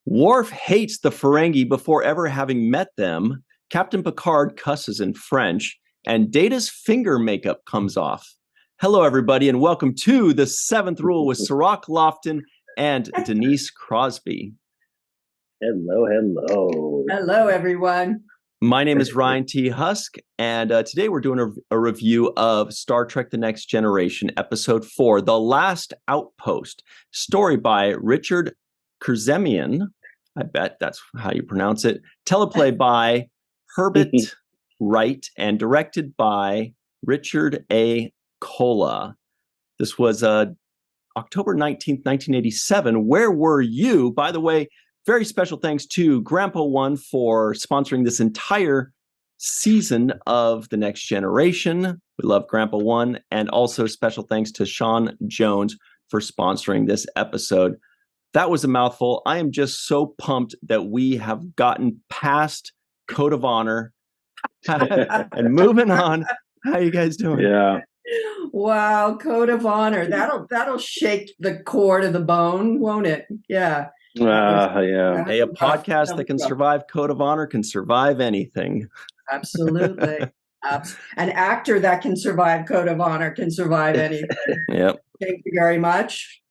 Worf hates the Ferengi before ever having met them. Captain Picard cusses in French, and Data's finger makeup comes off. Hello, everybody, and welcome to The Seventh Rule with Cirroc, Lofton, and Denise Crosby. Hello, hello. Hello, everyone. My name is Ryan T. Husk, and today we're doing a review of Star Trek The Next Generation, Episode 4, The Last Outpost, story by Richard Kurzemian. I bet that's how you pronounce it. Teleplay by Herbert Wright and directed by Richard A. Cola. This was October 19th, 1987. Where were you? By the way, very special thanks to Grandpa One for sponsoring this entire season of The Next Generation. We love Grandpa One. And also special thanks to Sean Jones for sponsoring this episode. That was a mouthful. I am just so pumped that we have gotten past Code of Honor and moving on. How you guys doing? Yeah. Wow, Code of Honor. That'll shake the core to the bone, won't it? Yeah. Yeah. Hey, a podcast that can survive Code of Honor can survive anything. Absolutely. An actor that can survive Code of Honor can survive anything. Yep. Thank you very much.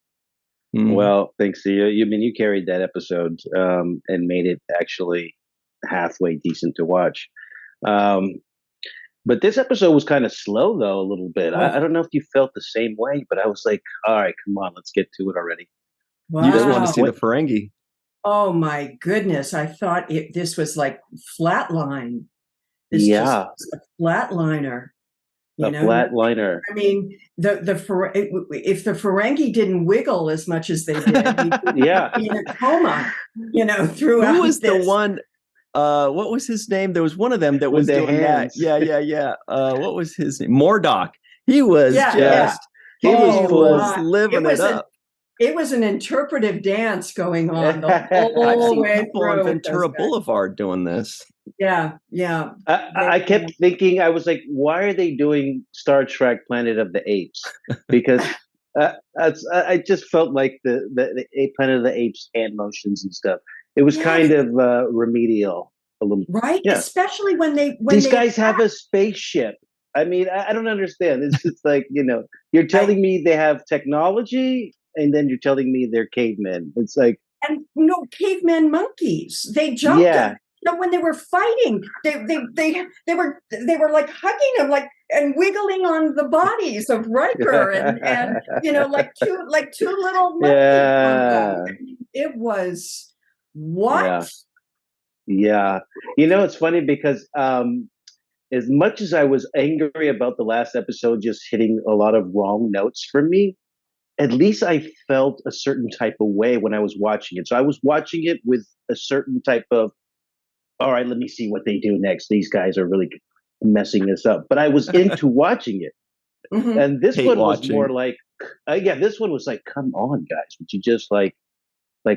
Well, thanks to you. You carried that episode and made it actually halfway decent to watch. But this episode was kind of slow, though, a little bit. I don't know if you felt the same way, but I was like, all right, come on, let's get to it already. Wow. You just want to see the Ferengi. Oh, my goodness. I thought this was like flatline. This just was a flatliner. Flatliner. I mean, if the Ferengi didn't wiggle as much as they did, he'd be in a coma, throughout. Who was the one? What was his name? There was one of them that was doing hands. that. Yeah. What was his name? Mordock. He was he was living it up. It was an interpretive dance going on the whole way people through. on Ventura Boulevard doing this. Yeah. I kept thinking, I was like, why are they doing Star Trek Planet of the Apes? Because I just felt like the Planet of the Apes hand motions and stuff. It was kind of remedial a little, right? Yeah. Especially when these guys have a spaceship. I mean, I don't understand. It's just like, you're telling me they have technology, and then you're telling me they're cavemen. It's like, and caveman monkeys. They jumped. Yeah. When they were fighting, they were like hugging him, and wiggling on the bodies of Riker and like two little monkeys. Yeah. It was what? Yeah. It's funny because as much as I was angry about the last episode just hitting a lot of wrong notes for me, at least I felt a certain type of way when I was watching it. So I was watching it with a certain type of, all right, let me see what they do next. These guys are really messing this up. But I was into watching it. Mm-hmm. And this one was more like, this one was like, come on, guys. Would you just like,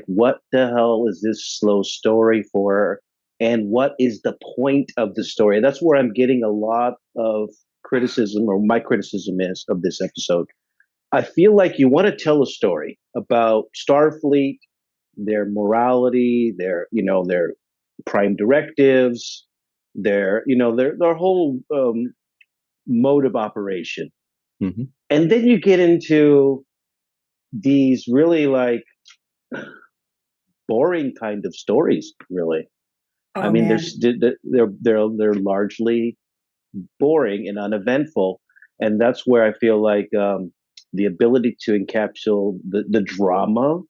what the hell is this slow story for? And what is the point of the story? That's where I'm getting a lot of criticism, or my criticism is, of this episode. I feel like you want to tell a story about Starfleet, their morality, their prime directives, their whole mode of operation. Mm-hmm. And then you get into these really like boring kind of stories, really. I mean, they're largely boring and uneventful. And that's where I feel like the ability to encapsulate the drama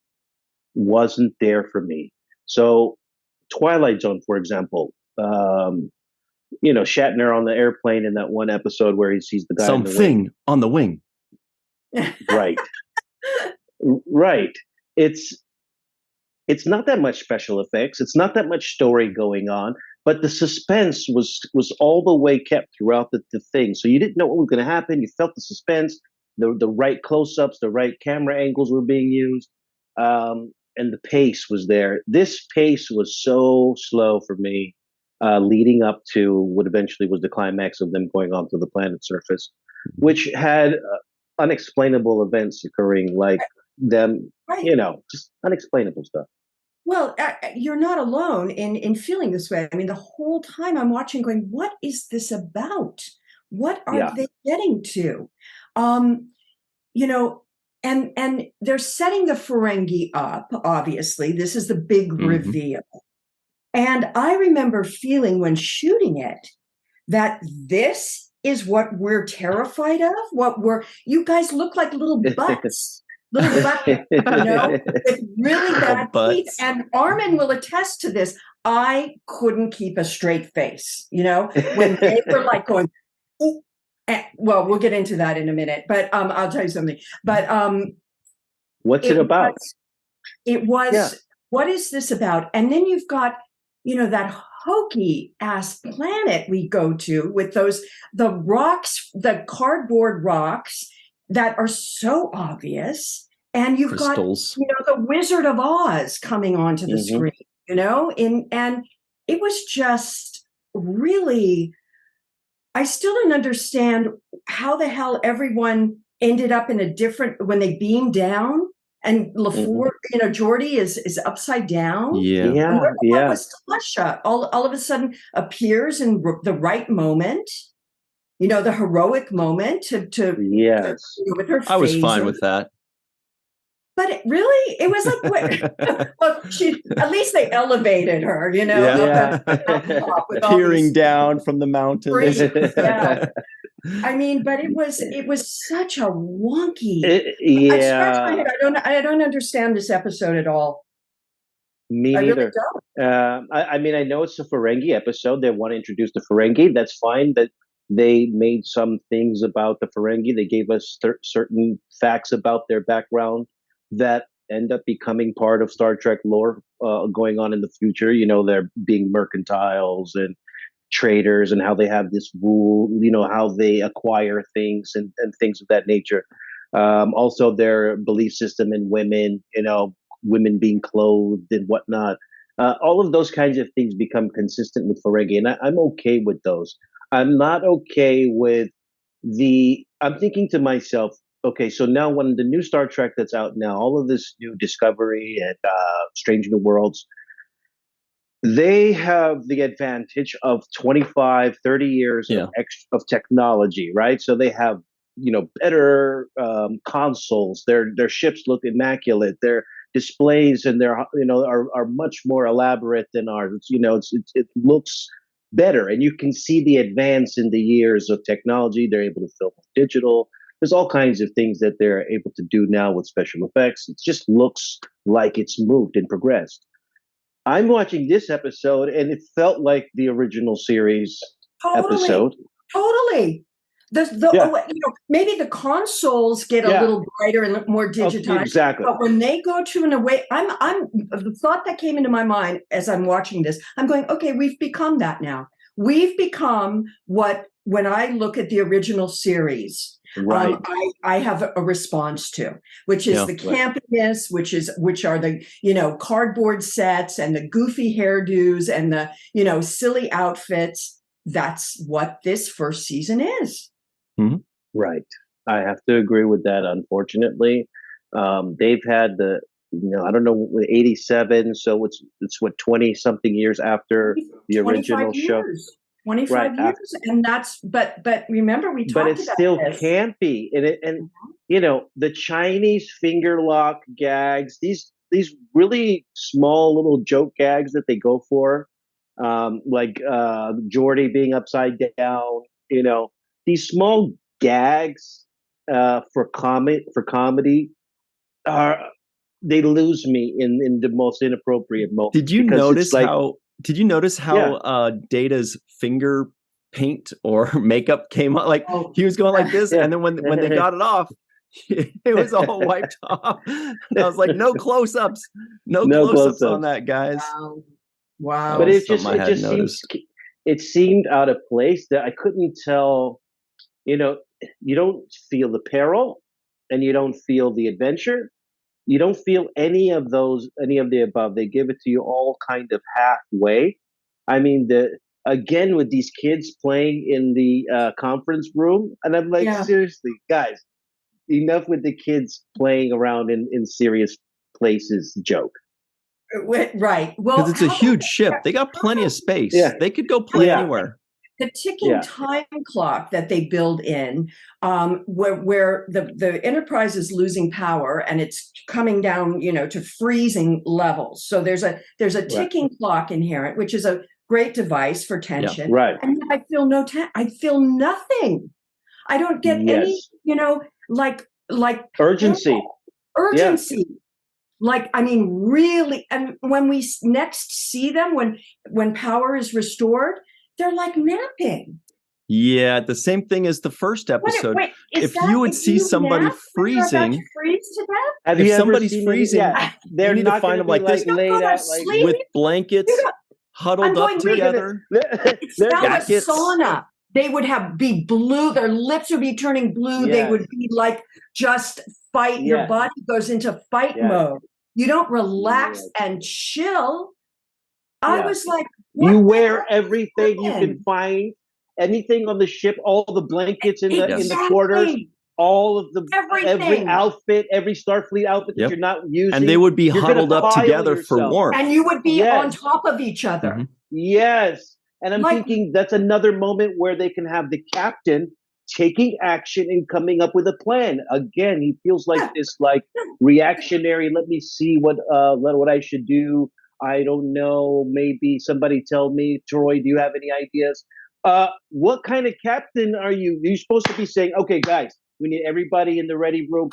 wasn't there for me. So Twilight Zone, for example, Shatner on the airplane in that one episode where he sees the guy Something on the wing. Right. Right. It's not that much special effects. It's not that much story going on, but the suspense was all the way kept throughout the thing. So you didn't know what was going to happen. You felt the suspense, the right close-ups, the right camera angles were being used. And the pace was there. This pace was so slow for me, leading up to what eventually was the climax of them going onto the planet's surface, which had unexplainable events occurring, like them, Right. just unexplainable stuff. Well, you're not alone in feeling this way. I mean, the whole time I'm watching, going, "What is this about? What are they getting to?" You know, and they're setting the Ferengi up. Obviously, this is the big reveal. And I remember feeling when shooting it that this is what we're terrified of. You guys look like little butts. Little butt, with really bad teeth. And Armin will attest to this. I couldn't keep a straight face, when they were like going, ooh. Well, we'll get into that in a minute, but I'll tell you something. But what's it about? What is this about? And then you've got, that hokey ass planet we go to with the rocks, the cardboard rocks that are so obvious. And you've crystals. got, the Wizard of Oz coming onto the screen, and it was just really, I still don't understand how the hell everyone ended up in a different, when they beamed down and LaFour, Geordi is upside down. Yeah. What was Tasha? All of a sudden appears in the right moment, the heroic moment to with her phaser. I was fine with that. But it was like, well, at least they elevated her, peering down from the mountains. Yeah. I mean, but it was such a wonky. I scratch my head. I don't understand this episode at all. Me neither. I mean, I know it's a Ferengi episode. They want to introduce the Ferengi. That's fine. That they made some things about the Ferengi. They gave us certain facts about their background that end up becoming part of Star Trek lore going on in the future. They're being mercantiles and traders, and how they have this rule, how they acquire things and things of that nature. Also, their belief system in women, women being clothed and whatnot. All of those kinds of things become consistent with Ferengi, and I'm okay with those. I'm not okay with I'm thinking to myself, okay, so now when the new Star Trek that's out now, all of this new Discovery and Strange New Worlds, they have the advantage of 25, 30 years of technology, right? So they have, better consoles. Their ships look immaculate. Their displays and their, are much more elaborate than ours. It looks better, and you can see the advance in the years of technology. They're able to film digital. There's all kinds of things that they're able to do now with special effects. It just looks like it's moved and progressed. I'm watching this episode, and it felt like the original series episode. Totally. Maybe the consoles get a little brighter and more digitized. Exactly. But when they go to the thought that came into my mind as I'm watching this, I'm going, okay, we've become that now. We've become what, when I look at the original series, right. I have a response to, which is the campiness, which are the, cardboard sets and the goofy hairdos and the, silly outfits. That's what this first season is. Mm-hmm. Right. I have to agree with that. Unfortunately, they've had I don't know, 87. So it's what, 20 something years after the original show. 25 years, and but remember we talked about this. But it's still campy, and the Chinese finger lock gags, these really small little joke gags that they go for, like Geordi being upside down, these small gags for comedy they lose me in the most inappropriate moments. Did you notice how Data's finger paint or makeup came out? Like he was going like this, and then when they got it off, it was all wiped off. I was like, no close-ups on that, guys. Wow. But it seemed out of place. That I couldn't tell. You don't feel the peril, and you don't feel the adventure. You don't feel any of the above. They give it to you all kind of halfway. I mean, again with these kids playing in the conference room, and I'm like, seriously, guys, enough with the kids playing around in serious places joke. Right. Well, because it's a huge ship. They got plenty of space. Yeah. They could go play anywhere. The ticking time clock that they build in, where the Enterprise is losing power and it's coming down, to freezing levels. So there's a ticking clock inherent, which is a great device for tension. Yeah. Right. And I feel I feel nothing. I don't get any, like urgency. Urgency. Yeah. Like, I mean, really. And when we next see them, when power is restored, they're like napping. Yeah, the same thing as the first episode. If you would see somebody freezing, if somebody's freezing, you need to find them like this, with blankets huddled up together. It's not a sauna. They would be blue. Their lips would be turning blue. They would be like just fight. Your body goes into fight mode. You don't relax and chill. I was like, you wear everything you can find, anything on the ship, all the blankets in the quarters, all of every outfit, every Starfleet outfit that you're not using. And they would be huddled up together for warmth. And you would be on top of each other. Mm-hmm. Yes. And I'm thinking that's another moment where they can have the captain taking action and coming up with a plan. Again, he feels like this reactionary, let me see what I should do. I don't know. Maybe somebody tell me, Troy, do you have any ideas? What kind of captain are you? You're supposed to be saying, okay, guys, we need everybody in the ready room.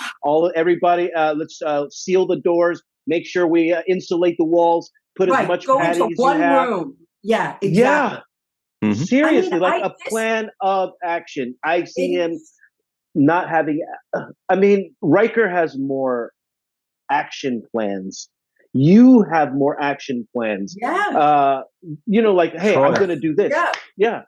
Everybody, let's seal the doors. Make sure we insulate the walls. Put as much padding as you have. Room. Yeah, exactly. Yeah. Mm-hmm. Seriously, a plan of action. I see him not having. I mean, Riker has more action plans. You have more action plans. Yeah. Hey, I'm going to do this. Yeah.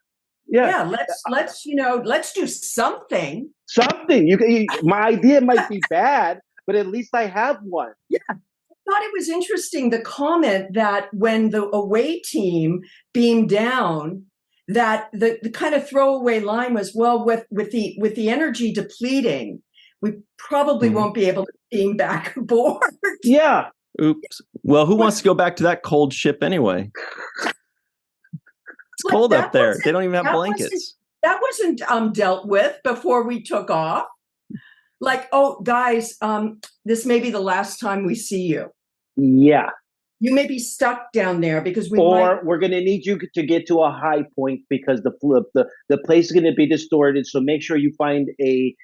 Let's do something. Something. My idea might be bad, but at least I have one. Yeah. I thought it was interesting, the comment that when the away team beamed down, that the kind of throwaway line was, well, with the energy depleting, we probably won't be able to beam back aboard. Yeah. Oops. Well, who wants to go back to that cold ship anyway? It's cold up there. They don't even have blankets. That wasn't dealt with before we took off. Like, oh, guys, this may be the last time we see you. Yeah. You may be stuck down there because we're going to need you to get to a high point because the place is going to be distorted. So make sure you find a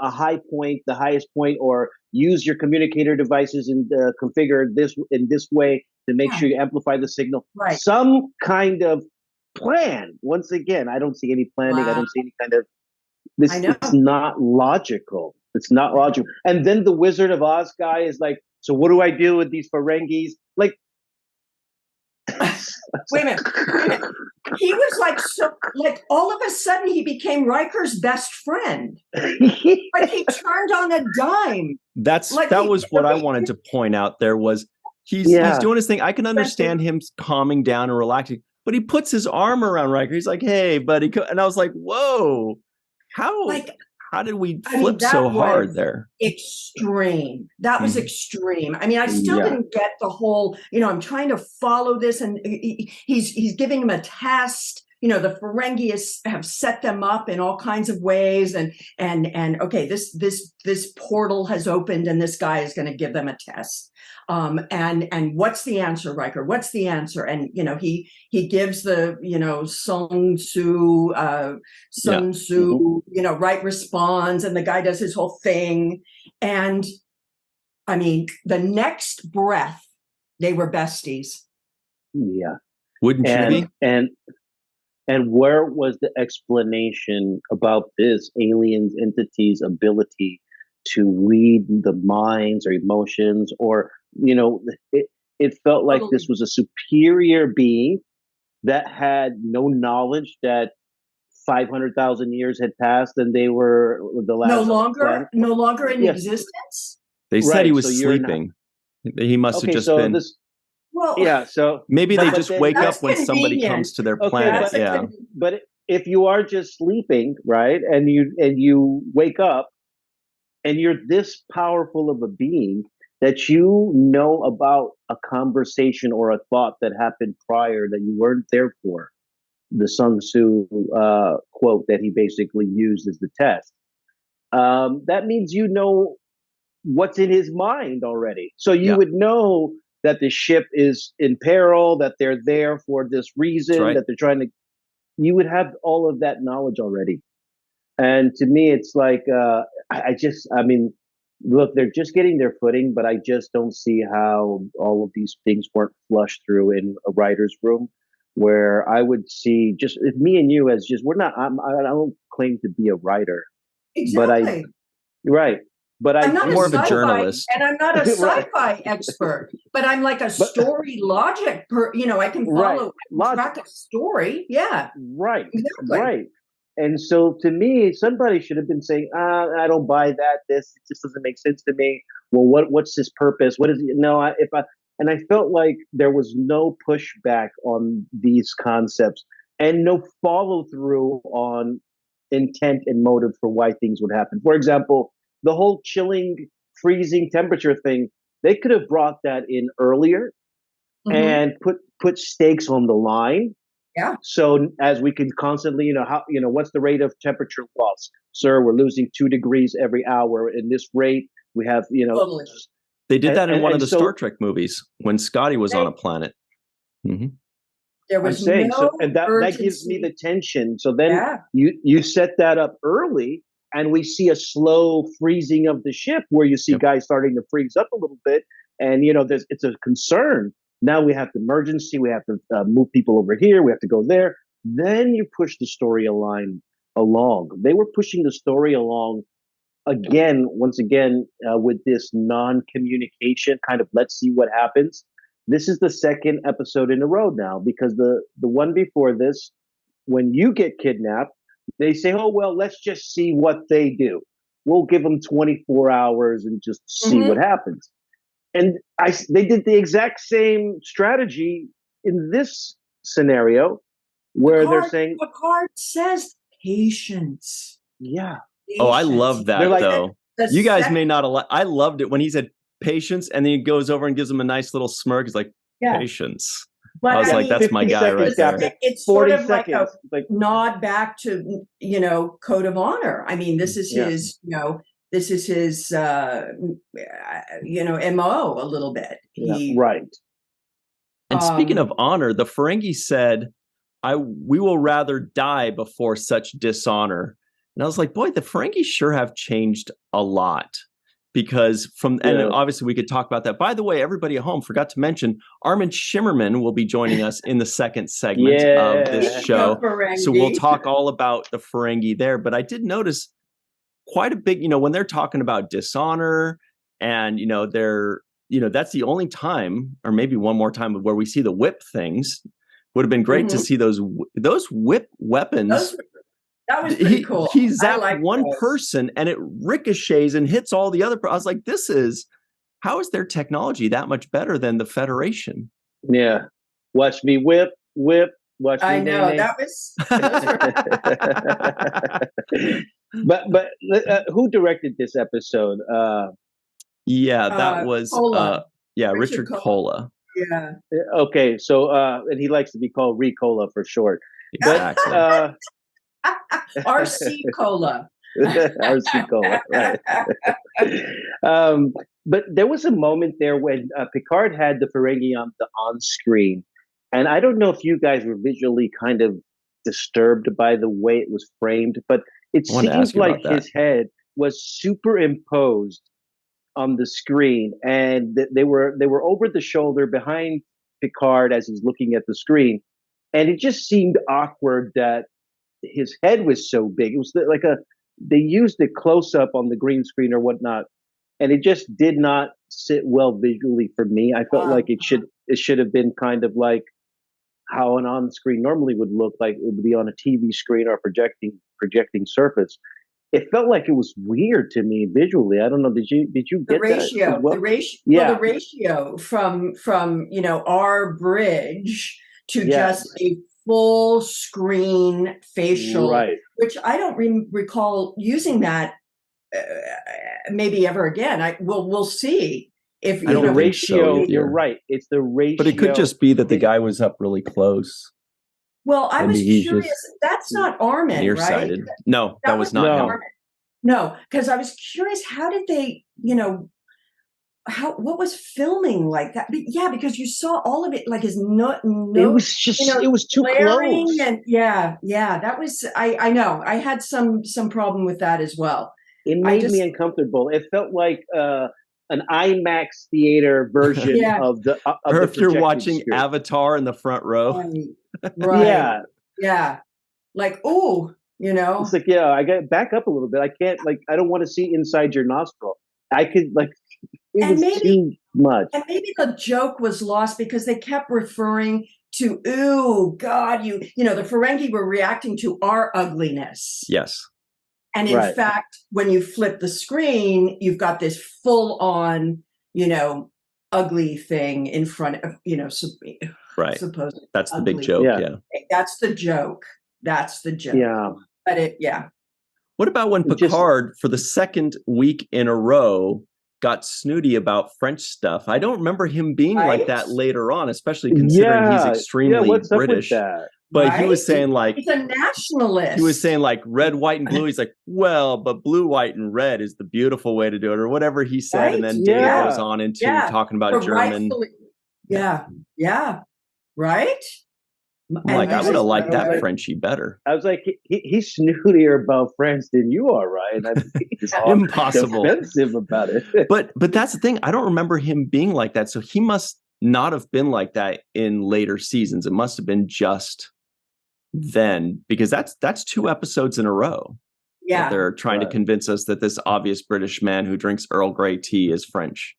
high point, the highest point, or use your communicator devices and configure this in this way to make sure you amplify the signal. Right. Some kind of plan. Once again, I don't see any planning. Wow. I don't see any kind of this. It's not logical. It's not logical. And then the Wizard of Oz guy is like, so what do I do with these Ferengis? Like, wait a minute. He was like all of a sudden he became Riker's best friend. Like he turned on a dime. That was what I wanted to point out. There was he's doing his thing. I can understand him calming down and relaxing, but he puts his arm around Riker. He's like, "Hey, buddy," and I was like, "Whoa, how did we flip so hard there?" Extreme. That was extreme. I mean, I still didn't get the whole, I'm trying to follow this, and he's giving him a test. The Ferengi have set them up in all kinds of ways, and okay, this portal has opened, and this guy is going to give them a test. And what's the answer, Riker? What's the answer? And he gives the Sun Tzu, right responds, and the guy does his whole thing. And I mean, the next breath, they were besties. Yeah, wouldn't you be? And where was the explanation about this alien entity's ability to read the minds or emotions, or it felt like this was a superior being that had no knowledge that 500,000 years had passed and they were the last. No longer in existence. They said he was sleeping. He must have just been. So maybe they just wake up when somebody comes to their planet. But if you are just sleeping, right, and you wake up, and you're this powerful of a being that you know about a conversation or a thought that happened prior that you weren't there for. The Sun Tzu quote that he basically used as the test. That means you know what's in his mind already. So you would know that the ship is in peril, that they're there for this reason, that they're trying to. You would have all of that knowledge already. And to me, it's like, I mean, look, they're just getting their footing, but I just don't see how all of these things weren't flushed through in a writer's room where I would see just if me and you as just, I don't claim to be a writer, exactly. But I'm not more of a journalist, and I'm not a sci-fi expert, but I'm like a story logic. I can follow track a story. Yeah, right. And so to me, somebody should have been saying, I don't buy that. This just doesn't make sense to me. Well, what's his purpose? What is it? No, and I felt like there was no pushback on these concepts and no follow through on intent and motive for why things would happen. For example, the whole chilling, freezing temperature thing, they could have brought that in earlier and put stakes on the line. Yeah. So as we can constantly, what's the rate of temperature loss? Sir, we're losing 2 degrees every hour. In this rate, we have, Totally. They did that in one of the Star Trek movies when Scotty was on a planet. Mm-hmm. There was no and that gives me the tension. So then you set that up early, and we see a slow freezing of the ship where you see guys starting to freeze up a little bit, and it's a concern. Now we have the emergency. We have to move people over here. We have to go there. Then you push the story along. They were pushing the story along once again, with this non-communication kind of let's see what happens. This is the second episode in a row now, because the one before this, when you get kidnapped, they say, oh, well, let's just see what they do. We'll give them 24 hours and just see what happens. And they did the exact same strategy in this scenario where they're saying... Picard says patience. Yeah. Patience. Oh, I love that, though. You guys may not... I loved it when he said patience, and then he goes over and gives him a nice little smirk. He's like, patience. But I was like, that's my guy right there. It's sort of like a nod back to, code of honor. I mean, this is his, this is his, MO a little bit. Right. And speaking of honor, the Ferengi said, we will rather die before such dishonor. And I was like, boy, the Ferengi sure have changed a lot. Because and obviously we could talk about that. By the way, everybody at home, forgot to mention, ARMIN SHIMERMAN will be joining us in the second segment of this show. So we'll talk all about the Ferengi there. But I did notice quite a big, when they're talking about dishonor and, that's the only time, or maybe one more time, where we see the whip things. Would have been great to see those whip weapons. That was pretty cool. He zapped one person and it ricochets and hits all the other. I was like, how is their technology that much better than the Federation? Yeah. Watch me whip. Watch me. I know. That was. But who directed this episode? That was Richard Cola. Yeah. Okay. So and he likes to be called Ricola for short. Exactly. But, RC Cola. RC Cola, right. But there was a moment there when Picard had the Ferengi on screen, and I don't know if you guys were visually kind of disturbed by the way it was framed, but it seems like his head was superimposed on the screen, and they were over the shoulder behind Picard as he's looking at the screen, and it just seemed awkward that his head was so big. It was like they used it close up on the green screen or whatnot, and it just did not sit well visually for me. I felt like it should have been kind of like how an on screen normally would look like. It would be on a TV screen or projecting surface. It felt like it was weird to me visually. I don't know. Did you get the ratio? That? Well, the ratio from our bridge to just a full screen facial, which I don't recall using that maybe ever again. We'll see. If I don't the think ratio, so you're right. It's the ratio. But it could just be that the guy was up really close. Well, I was Maybe curious. That's not ARMIN, nearsighted. right? No, that was not him. ARMIN. No, because I was curious. How did they? What was filming like that? Yeah, because you saw all of it, like his no. It was just, it was too close. And yeah, that was. I know. I had some problem with that as well. It made me uncomfortable. It felt like an IMAX theater version of the. Or if you're watching Avatar in the front row. Right. Yeah. Like, It's like, I got back up a little bit. I can't, I don't want to see inside your nostril. I could, it was too much. And maybe the joke was lost because they kept referring to, ooh, God, the Ferengi were reacting to our ugliness. Yes. And in fact, when you flip the screen, you've got this full on, ugly thing in front of, right. Supposedly that's the ugly. Big joke. Yeah. That's the joke. Yeah. But What about when Picard, for the second week in a row, got snooty about French stuff? I don't remember him being like that later on, especially considering he's extremely what's British. Up with that? But he was saying he's a nationalist. He was saying red, white, and blue. He's like, well, but blue, white, and red is the beautiful way to do it, or whatever he said. Right? And then Dave goes on into talking about German. Right? I'm like, I would have liked that Frenchie better. I was like, he's snootier about French than you are, Ryan. I think he's impossible defensive about it. but that's the thing. I don't remember him being like that. So he must not have been like that in later seasons. It must have been just then, because that's 2 episodes in a row. Yeah, they're trying to convince us that this obvious British man who drinks Earl Grey tea is French.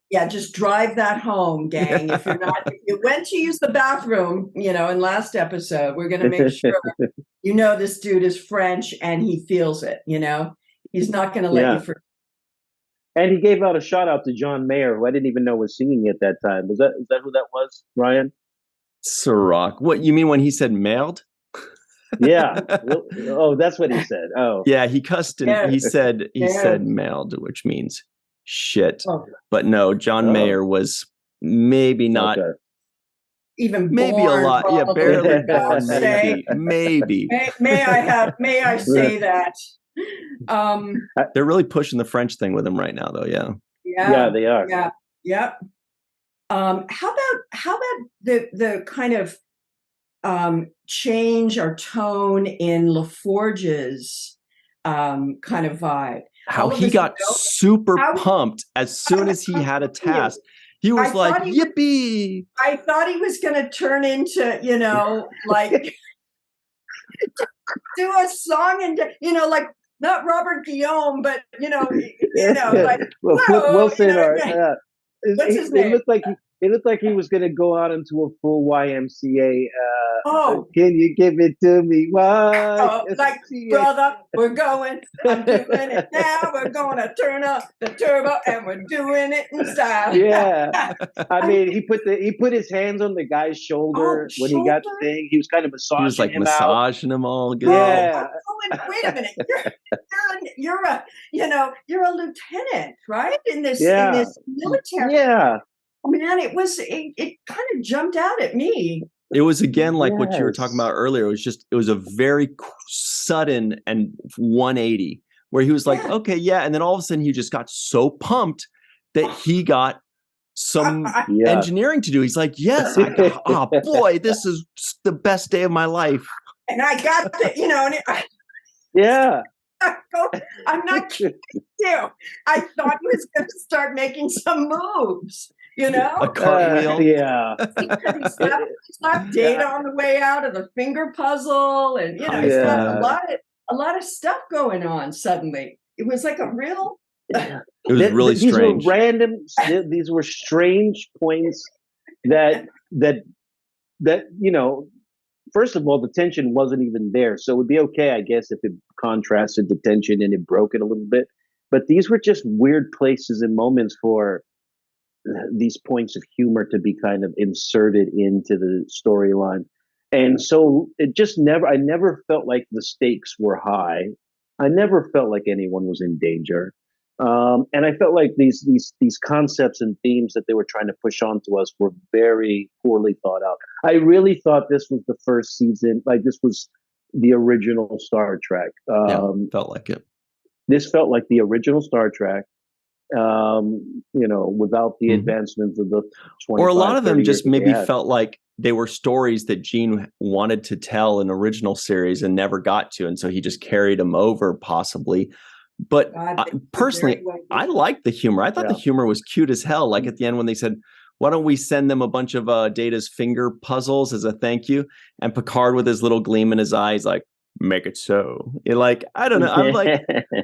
Yeah, just drive that home, gang. If you went to use the bathroom, in last episode, we're going to make sure this dude is French and he feels it. He's not going to let you forget. And he gave out a shout out to John Mayer, who I didn't even know was singing at that time. Is that who that was, Ryan? Cirroc. What you mean when he said merde? Yeah. Oh, that's what he said. Oh, yeah. He cussed and he said merde, which means shit. Oh. But no, John Mayer was maybe not even maybe born, a lot. probably. Yeah, barely born. Maybe. May I say that? They're really pushing the French thing with him right now, though. Yeah, they are. Yeah. Yep. How about the kind of change or tone in LaForge's kind of vibe? How he got super pumped as soon as he had a task. He was like, yippee! I thought he was going to turn into, do a song and, not Robert Guillaume, but, Flip Wilson what's his name? It looked like he was going to go out into a full YMCA. Can you give it to me? Brother, I'm doing it now. We're going to turn up the turbo, and we're doing it in style. Yeah, I mean, he put his hands on the guy's shoulder when he got the thing. He was kind of massaging him massaging him all good. Yeah. Wait a minute. You're a lieutenant, right? In this military. Yeah. Man, it kind of jumped out at me. It was again like what you were talking about earlier. It was a very sudden and 180 where he was like, okay, yeah. And then all of a sudden he just got so pumped that he got some engineering to do. He's like, yes, oh boy, this is the best day of my life. And I got yeah. I'm not kidding you. I thought he was going to start making some moves. A cartwheel. He slapped Data on the way out of the finger puzzle, and he's got a lot of stuff going on. Suddenly, it was like a real. It was really strange. These were random. These were strange points that First of all, the tension wasn't even there, so it would be okay, I guess, if it contrasted the tension and it broke it a little bit. But these were just weird places and moments for these points of humor to be kind of inserted into the storyline. And so it just I never felt like the stakes were high. I never felt like anyone was in danger. And I felt like these concepts and themes that they were trying to push onto us were very poorly thought out. I really thought this was the first season, like this was the original Star Trek. Felt like it. This felt like the original Star Trek. Without the advancements of the 25, or a lot of them just maybe had. felt like they were stories that Gene wanted to tell in original series and never got to, and so he just carried them over, possibly. But personally, I liked the humor. I thought the humor was cute as hell. Like at the end when they said, "Why don't we send them a bunch of Data's finger puzzles as a thank you?" And Picard with his little gleam in his eyes, like, "Make it so." Like, I don't know. I'm like,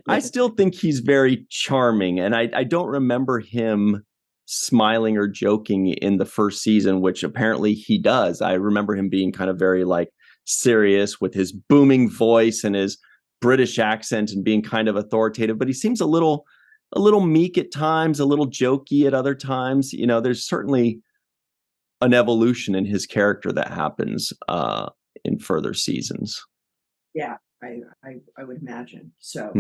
I still think he's very charming, and I don't remember him smiling or joking in the first season, which apparently he does. I remember him being kind of very like serious with his booming voice and his British accent and being kind of authoritative, but he seems a little meek at times, a little jokey at other times. There's certainly an evolution in his character that happens in further seasons. Yeah, I would imagine so.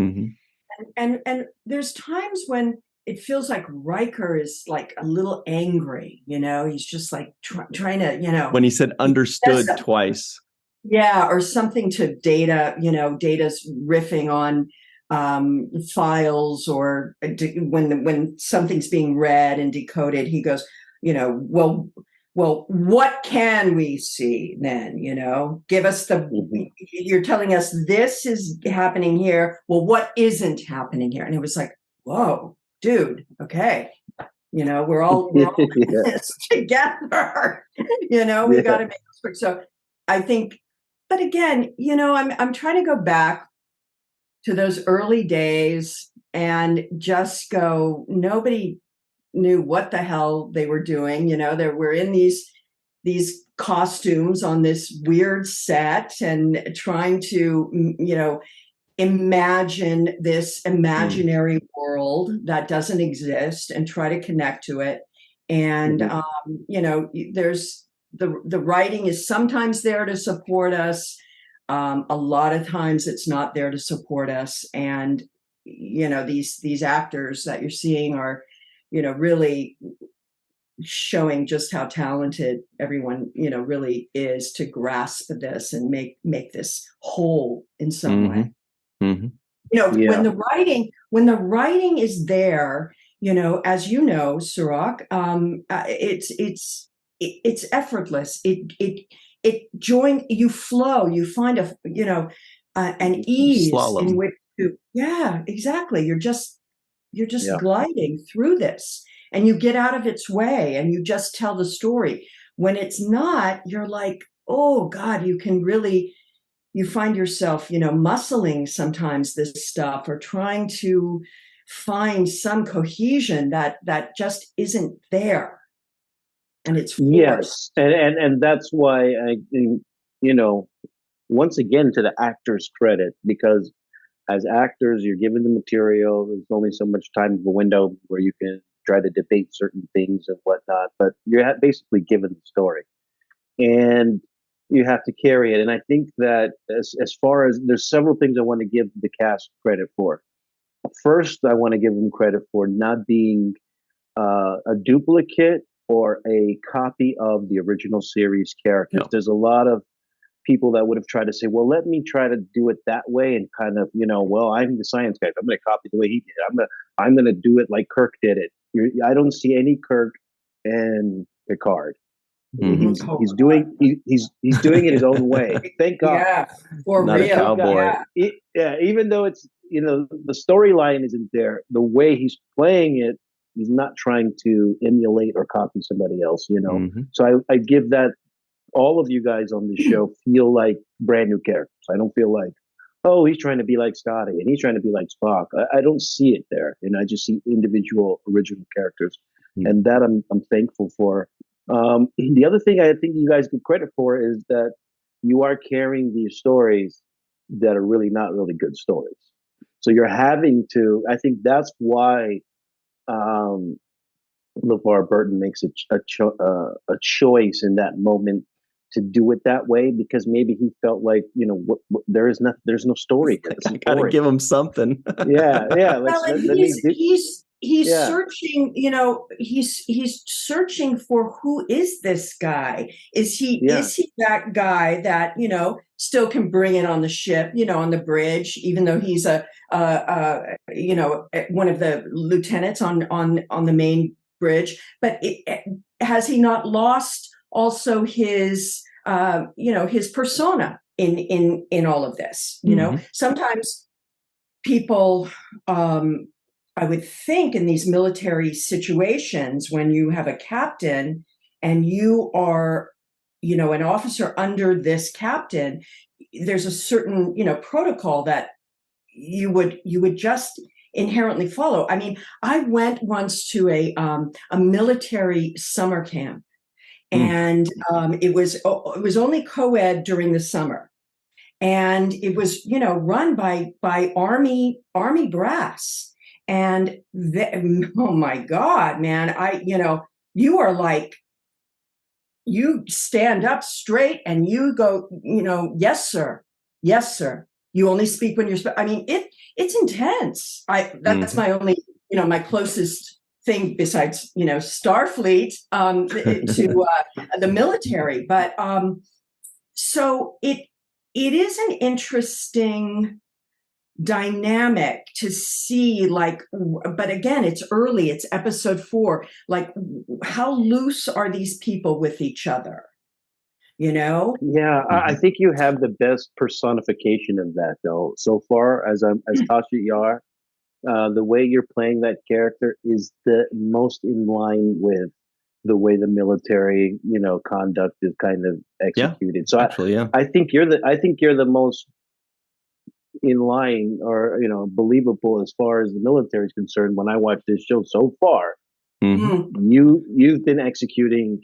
And there's times when it feels like Riker is like a little angry. He's just like trying to, when he said understood twice. Yeah, or something to Data. Data's riffing on files, or when something's being read and decoded, he goes, well, what can we see then? Give us you're telling us this is happening here. Well, what isn't happening here? And it was like, whoa, dude, okay. We're all in this together. We got to make this work. So I think, but again, I'm trying to go back to those early days and just go, nobody knew what the hell they were doing. We're in these costumes on this weird set and trying to, imagine this imaginary world that doesn't exist and try to connect to it. And, there's the writing is sometimes there to support us. A lot of times it's not there to support us. And, these actors that you're seeing are, really showing just how talented everyone, really is to grasp this and make this whole in some way. When the writing is there, as Cirroc, it's effortless. It join, you flow, you find an ease in which to, exactly. You're just gliding through this, and you get out of its way and you just tell the story. When it's not, you're like, oh God, you find yourself, muscling sometimes this stuff or trying to find some cohesion that just isn't there. And it's forced. Yes. And that's why I think, once again, to the actors' credit, because as actors, you're given the material. There's only so much time of a window where you can try to debate certain things and whatnot, but you're basically given the story. And you have to carry it. And I think that as far as there's several things I want to give the cast credit for. First, I want to give them credit for not being a duplicate or a copy of the original series characters. No. There's a lot of people that would have tried to say, well, let me try to do it that way and kind of, well, I'm the science guy. I'm going to copy the way he did. I'm going to do it like Kirk did it. I don't see any Kirk and Picard. He's doing it his own way. Thank God. Yeah, for not real. A cowboy. Yeah, even though it's the storyline isn't there, the way he's playing it, he's not trying to emulate or copy somebody else. So I give that all of you guys on the show feel like brand new characters. I don't feel like, oh, he's trying to be like Scotty and he's trying to be like Spock. I don't see it there, and I just see individual original characters, and that I'm thankful for. The other thing I think you guys get credit for is that you are carrying these stories that are really not really good stories. So you're having to, I think that's why LeVar Burton makes a choice in that moment to do it that way because maybe he felt like, there's no story here. I gotta give him something. Yeah. Well, and he's searching, he's searching for who is this guy? Is he that guy that, still can bring it on the ship, on the bridge, even though he's one of the lieutenants on the main bridge, but has he not lost also his his persona in all of this? Sometimes people, I would think, in these military situations, when you have a captain and you are, an officer under this captain, there's a certain, protocol that you would just inherently follow. I mean, I went once to a military summer camp, and it was only co-ed during the summer, and it was run by army brass, and oh my God, man, you are like, you stand up straight and you go, yes sir, you only speak when you're I mean, it's intense. That's my only, my closest thing besides, Starfleet, to the military. But so it is an interesting dynamic to see, but again, it's early, it's episode 4. Like, how loose are these people with each other? I think you have the best personification of that, though, so far, as Tasha Yar. The way you're playing that character is the most in line with the way the military, conduct is kind of executed. So actually, I think you're the most in line, or believable as far as the military is concerned. When I watch this show so far, you've been executing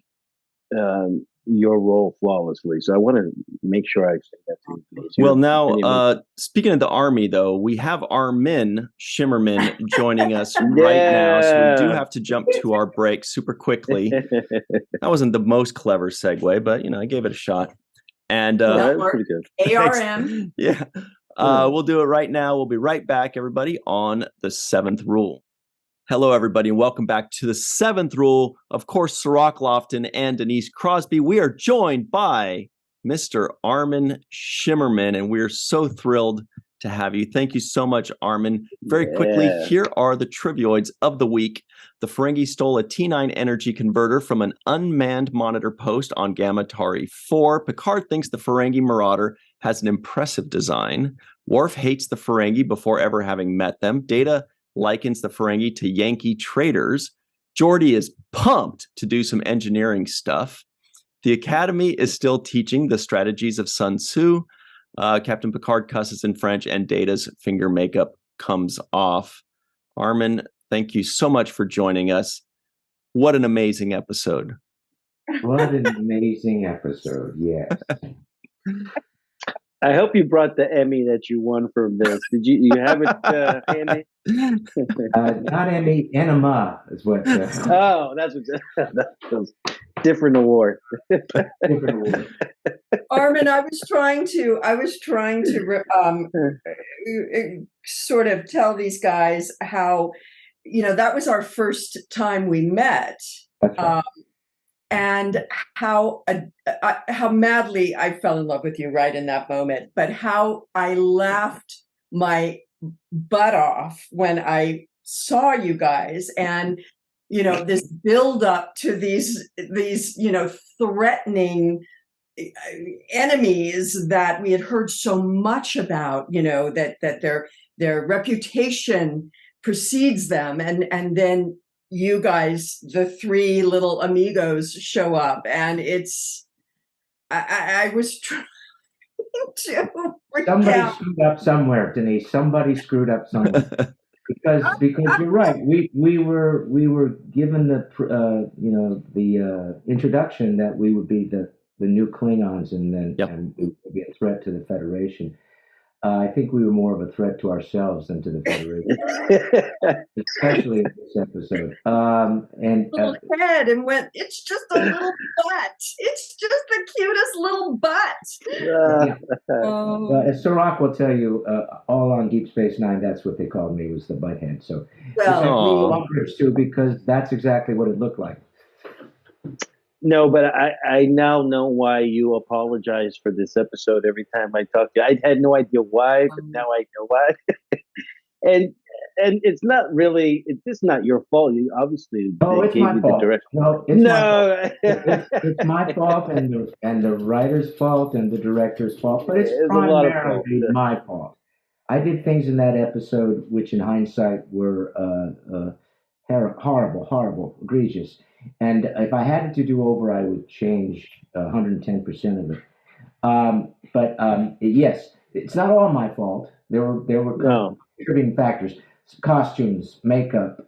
your role flawlessly. So I want to make sure I say that to you. Well, now, speaking of the Army, though, we have ARMIN SHIMERMAN joining us right now. So we do have to jump to our break super quickly. That wasn't the most clever segue, but, I gave it a shot. And that was pretty good. ARM. Yeah. We'll do it right now. We'll be right back, everybody, on the 7th Rule. Hello, everybody, and welcome back to the 7th Rule. Of course, Cirroc, Lofton, and Denise Crosby. We are joined by Mr. ARMIN SHIMERMAN, and we're so thrilled to have you. Thank you so much, ARMIN. Very quickly, here are the trivioids of the week. The Ferengi stole a T9 energy converter from an unmanned monitor post on Gamma Tauri 4. Picard thinks the Ferengi Marauder has an impressive design. Worf hates the Ferengi before ever having met them. Data likens the Ferengi to Yankee traders. Geordi is pumped to do some engineering stuff. The Academy is still teaching the strategies of Sun Tzu. Captain Picard cusses in French, and Data's finger makeup comes off. ARMIN, thank you so much for joining us. What an amazing episode. What an amazing episode, yes. I hope you brought the Emmy that you won for this. Did you have it handy? Not Emmy, enema is what. Oh, that's what. Different award. Different award. ARMIN, I was trying to sort of tell these guys how, that was our first time we met. That's right. And how madly I fell in love with you right in that moment, but how I laughed my butt off when I saw you guys, and this build up to these threatening enemies that we had heard so much about, that their reputation precedes them, and then you guys, the 3 little amigos, show up, and I was trying to somebody screwed up somewhere, Denise. Somebody screwed up somewhere. because you're right. We were given the introduction that we would be the new Klingons, and then and we would be a threat to the Federation. I think we were more of a threat to ourselves than to the Federation, especially in this episode. Little head and went, it's just a little butt. It's just the cutest little butt. Cirroc will tell you, all on Deep Space Nine, that's what they called me, was the butthead. So, well, I grew umbrage too, because that's exactly what it looked like. No, but I now know why you apologize for this episode every time I talk to you. I had no idea why, but now I know why. and it's not really, it's just not your fault. You obviously it's my fault. No, it's my fault. It's my fault, and the writer's fault, and the director's fault, but it's primarily my fault. I did things in that episode which, in hindsight, were horrible, egregious. And if I had it to do over, I would change 110% of it. But yes, it's not all my fault. There were contributing factors: costumes, makeup,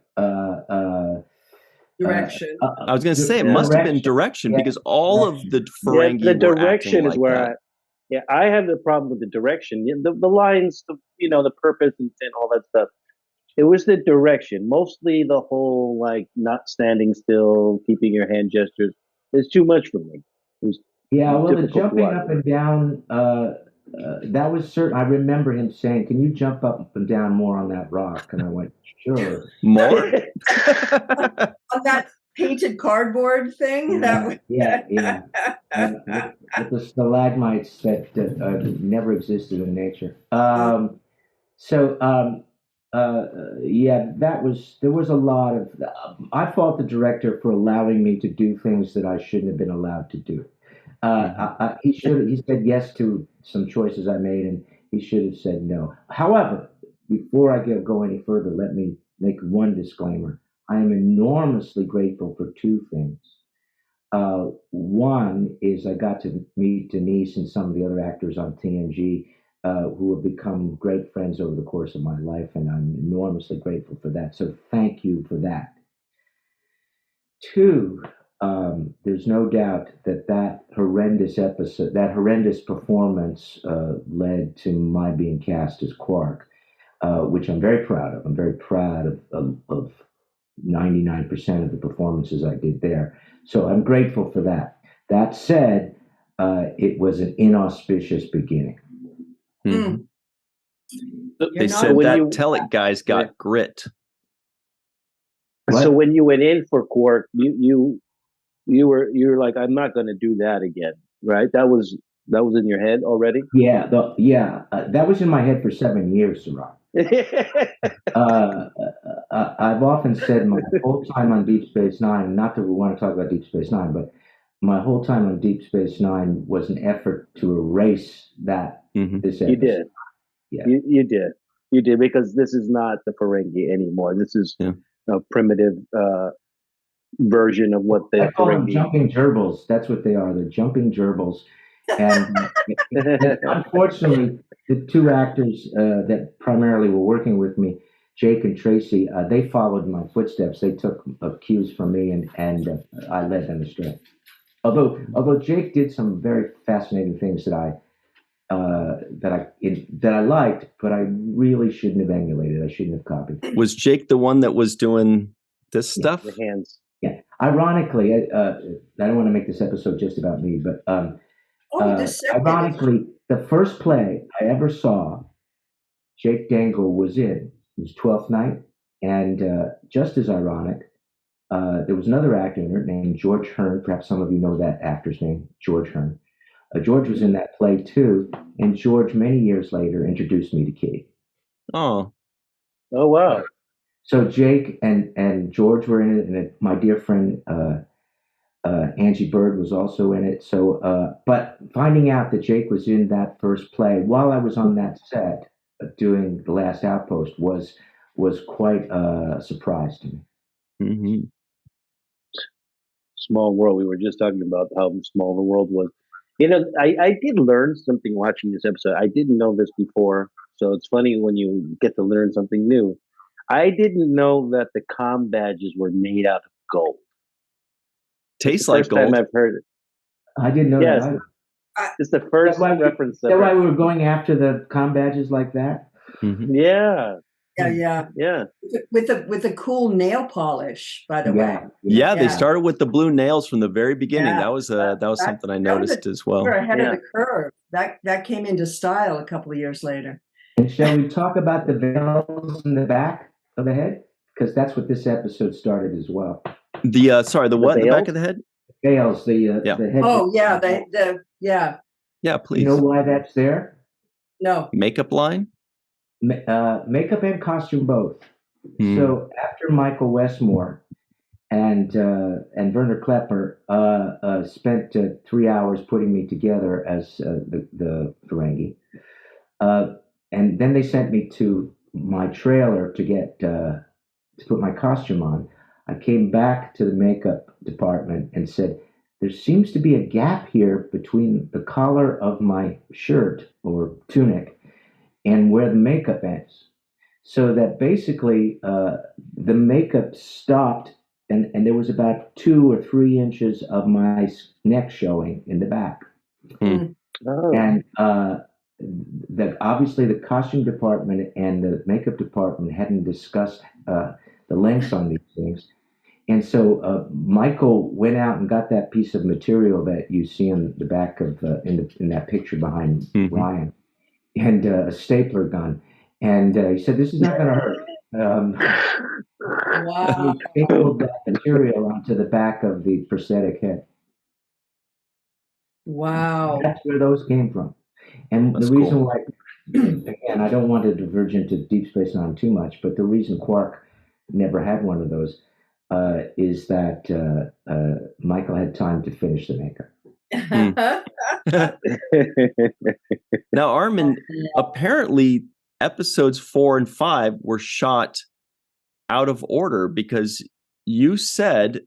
direction. I was going to say it must have been direction, because all of the Ferengi the direction is where I have the problem with the direction. The lines, the purpose and all that stuff. It was the direction, mostly the whole not standing still, keeping your hand gestures. It's too much for me. The jumping up and down, that was certain. I remember him saying, "Can you jump up and down more on that rock?" And I went, "Sure." More? On that painted cardboard thing? Yeah. With the stalagmites that never existed in nature. There was a lot of, I fault the director for allowing me to do things that I shouldn't have been allowed to do. He said yes to some choices I made, and he should have said no. However, before I go any further, let me make one disclaimer. I am enormously grateful for two things. One is I got to meet Denise and some of the other actors on TNG, who have become great friends over the course of my life, and I'm enormously grateful for that. So thank you for that. Two, there's no doubt that horrendous episode, that horrendous performance led to my being cast as Quark, which I'm very proud of. I'm very proud of 99% of the performances I did there. So I'm grateful for that. That said, it was an inauspicious beginning. Mm-hmm. They said that Telic guys got grit. What? So when you went in for Quark, you were like, I'm not going to do that again, right? That was in your head already. Yeah, that was in my head for 7 years, Cirroc. I've often said my whole time on Deep Space Nine, not that we want to talk about Deep Space Nine, but my whole time on Deep Space Nine was an effort to erase that. Mm-hmm. This episode. You did. Yeah. You did, because this is not the Ferengi anymore. This is a primitive version of what the Ferengi. Jumping gerbils. That's what they are. They're jumping gerbils. And unfortunately, the two actors that primarily were working with me, Jake and Tracy, they followed my footsteps. They took cues from me, and I led them astray. Although Jake did some very fascinating things that I liked, but I really shouldn't have emulated. I shouldn't have copied. Was Jake the one that was doing this stuff? The hands. Yeah. Ironically, I don't want to make this episode just about me, but ironically, the first play I ever saw, Jake Dangle was in. It was 12th Night, and just as ironic, there was another actor in it named George Hearn. Perhaps some of you know that actor's name, George Hearn. George was in that play too, and George, many years later, introduced me to Kitty. Oh wow! So Jake and George were in it, and my dear friend Angie Bird was also in it. So, but finding out that Jake was in that first play while I was on that set doing The Last Outpost was quite a surprise to me. Mm-hmm. Small world. We were just talking about how small the world was. I did learn something watching this episode. I didn't know this before, so it's funny when you get to learn something new. I didn't know that the comm badges were made out of gold. Tastes like gold. First time I've heard it. I didn't know that either. It's the first reference. Is that why we were going after the comm badges like that? Mm-hmm. Yeah. Yeah. With the cool nail polish, by the way. Yeah, they started with the blue nails from the very beginning. That was something I noticed as well. We're ahead of the curve. That came into style a couple of years later. And shall we talk about the veils in the back of the head? Because that's what this episode started as well. The what in the back of the head? Veils, the head. Oh yeah, Yeah, please. You know why that's there? No. Makeup line? Makeup and costume both. So after Michael Westmore and Werner Klepper spent 3 hours putting me together as the Ferengi, and then they sent me to my trailer to get to put my costume on. I came back to the makeup department and said, there seems to be a gap here between the collar of my shirt or tunic and where the makeup ends. So that basically the makeup stopped and there was about 2 or 3 inches of my neck showing in the back. Mm. Oh. And obviously the costume department and the makeup department hadn't discussed the lengths on these things. And so Michael went out and got that piece of material that you see on the back of in that picture behind Ryan, and a stapler gun, and he said, "This is not going to hurt." Wow! He stapled that material onto the back of the prosthetic head. Wow! That's where those came from, and That's the reason cool. why, again, I don't want to diverge into Deep Space Nine too much, but the reason Quark never had one of those is that Michael had time to finish the makeup. Now, Armin, apparently episodes 4 and 5 were shot out of order because you said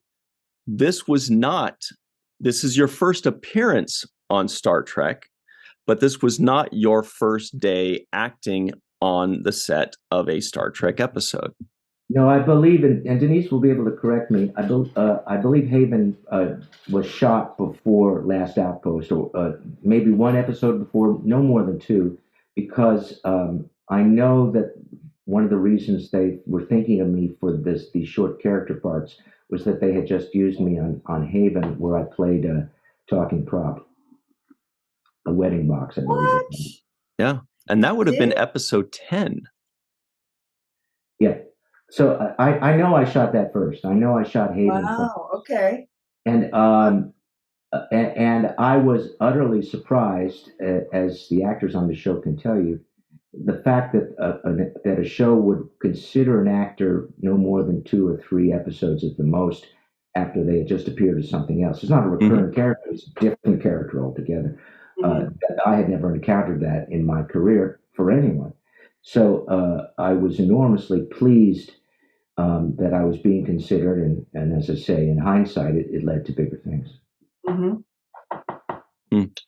this is your first appearance on Star Trek, but this was not your first day acting on the set of a Star Trek episode. No, I believe, and Denise will be able to correct me, I believe Haven was shot before Last Outpost, or maybe one episode before, no more than 2, because I know that one of the reasons they were thinking of me for these short character parts was that they had just used me on Haven, where I played a talking prop, a wedding box, I believe. What? Yeah, and that would have been episode 10. Yeah. So I know I shot that first. I know I shot Haven. Wow. Okay. And I was utterly surprised, as the actors on the show can tell you, the fact that a show would consider an actor no more than 2 or 3 episodes at the most after they had just appeared as something else. It's not a recurring character; it's a different character altogether. I had never encountered that in my career for anyone. So I was enormously pleased that I was being considered, and as I say, in hindsight, it led to bigger things.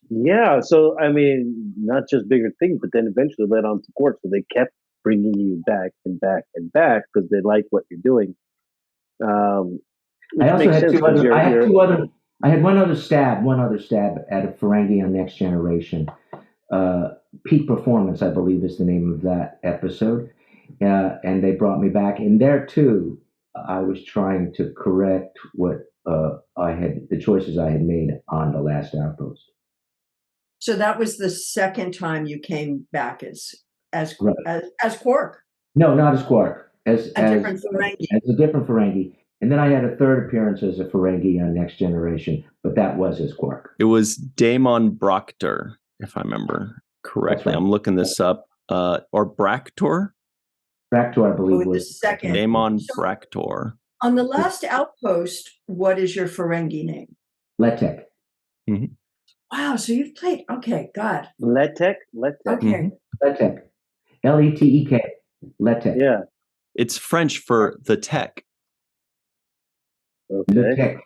Yeah, so I mean, not just bigger things, but then eventually led on to Quark. So they kept bringing you back and back and back because they like what you're doing. I also had I had one other stab at a Ferengi on Next Generation. Peak Performance, I believe, is the name of that episode. And they brought me back. And there, too, I was trying to correct what the choices I had made on the Last Outpost. So that was the second time you came back as Quark? No, not as Quark. As a different Ferengi. As a different Ferengi. And then I had a third appearance as a Ferengi on Next Generation, but that was as Quark. It was Damon Broctor, if I remember correctly. Right. I'm looking this up. Or Bractor? Bractor, I believe, was the second. Damon Bractor. On the Last Outpost, what is your Ferengi name? Letek. Mm-hmm. Wow, so you've played. Okay, God. Letek. Okay. Letek. Letek. Letek. Yeah. It's French for the tech. Okay.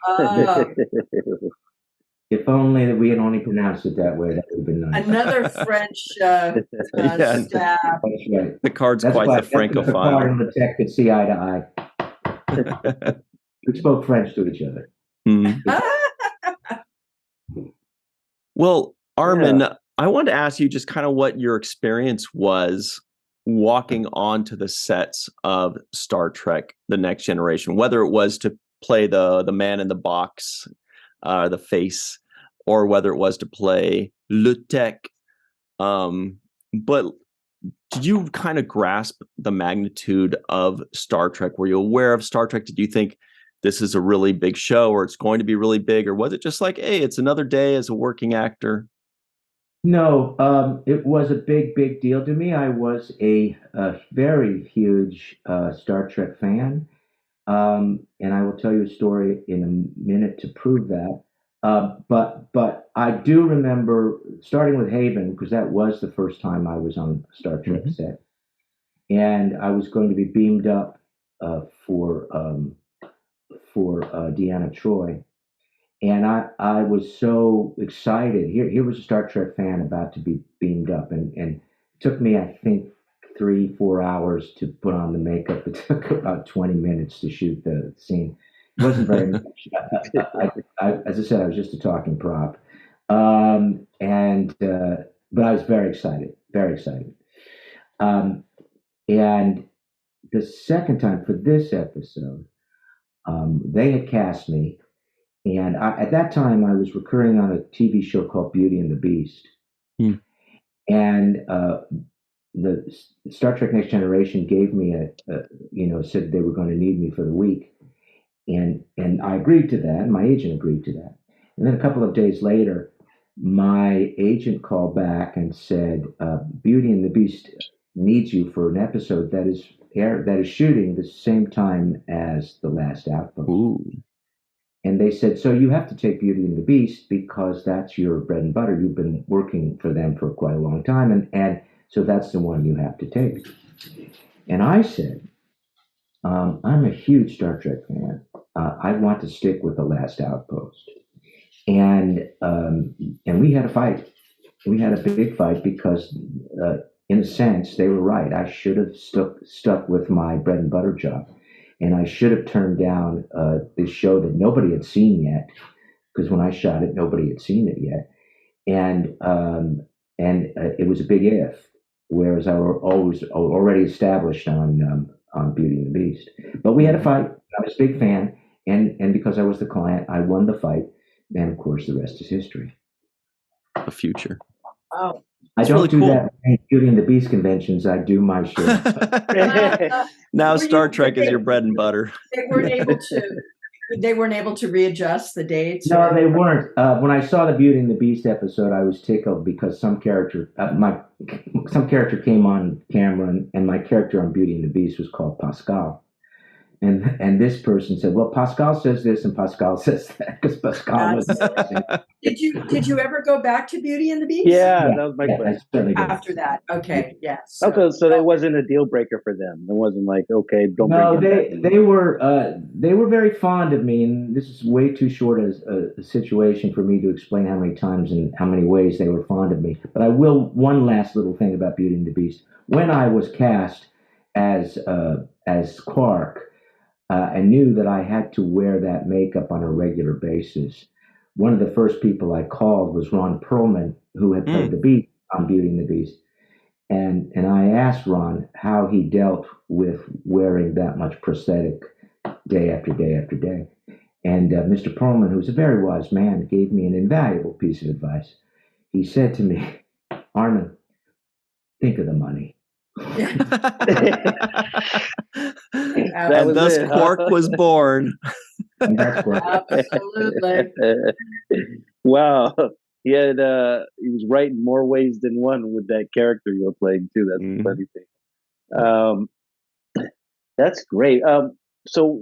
If only that we had only pronounced it that way, that would have been nice. Another French staff. That's right. Picard's quite the Francophile. Picard and the tech could see eye to eye. We spoke French to each other. Well, Armin, I wanted to ask you just kind of what your experience was walking onto the sets of Star Trek: The Next Generation, whether it was to play the man in the box, the face, or whether it was to play Le Tech. But did you kind of grasp the magnitude of Star Trek? Were you aware of Star Trek? Did you think this is a really big show, or it's going to be really big? Or was it just like, hey, it's another day as a working actor? No, it was a big deal to me. I was a very huge Star Trek fan. And I will tell you a story in a minute to prove that. But I do remember starting with Haven, because that was the first time I was on a Star Trek set. And I was going to be beamed up for Deanna Troi. And I was so excited. Here was a Star Trek fan about to be beamed up. And it took me, I think, 3-4 hours to put on the makeup. It took about 20 minutes to shoot the scene. It wasn't very much. As I said, I was just a talking prop. But I was very excited, very excited. And the second time for this episode, they had cast me. And at that time, I was recurring on a TV show called Beauty and the Beast. And the Star Trek Next Generation gave me said they were going to need me for the week. And I agreed to that. My agent agreed to that. And then a couple of days later, my agent called back and said, Beauty and the Beast needs you for an episode that is shooting the same time as The Last Outpost. Ooh. And they said, so you have to take Beauty and the Beast because that's your bread and butter. You've been working for them for quite a long time. And so that's the one you have to take. And I said, I'm a huge Star Trek fan. I want to stick with The Last Outpost. And we had a fight. We had a big fight because, in a sense, they were right. I should have stuck with my bread and butter job. And I should have turned down this show that nobody had seen yet, because when I shot it, nobody had seen it yet. And it was a big if, whereas I was already established on Beauty and the Beast. But we had a fight. I was a big fan, and because I was the client, I won the fight. And of course, the rest is history. The future. Oh. I don't do that at Beauty and the Beast conventions. I do my show. Now Star Trek is your bread and butter. They weren't able to readjust the dates. No, they weren't. When I saw the Beauty and the Beast episode, I was tickled because some character came on camera, and my character on Beauty and the Beast was called Pascal. And this person said, well, Pascal says this and Pascal says that, because Pascal was. Did you ever go back to Beauty and the Beast? Yeah, that was my question. After that, okay, yes. So that wasn't a deal breaker for them. It wasn't like, okay, don't. No, they were very fond of me, and this is way too short a situation for me to explain how many times and how many ways they were fond of me. But I will. One last little thing about Beauty and the Beast. When I was cast as Quark. I knew that I had to wear that makeup on a regular basis. One of the first people I called was Ron Perlman, who had played the Beast on Beauty and the Beast. And I asked Ron how he dealt with wearing that much prosthetic day after day after day. And Mr. Perlman, who's a very wise man, gave me an invaluable piece of advice. He said to me, Armin, think of the money. And thus Quark was born. Absolutely. Wow. He was right in more ways than one with that character you were playing too. That's the funny thing. That's great. So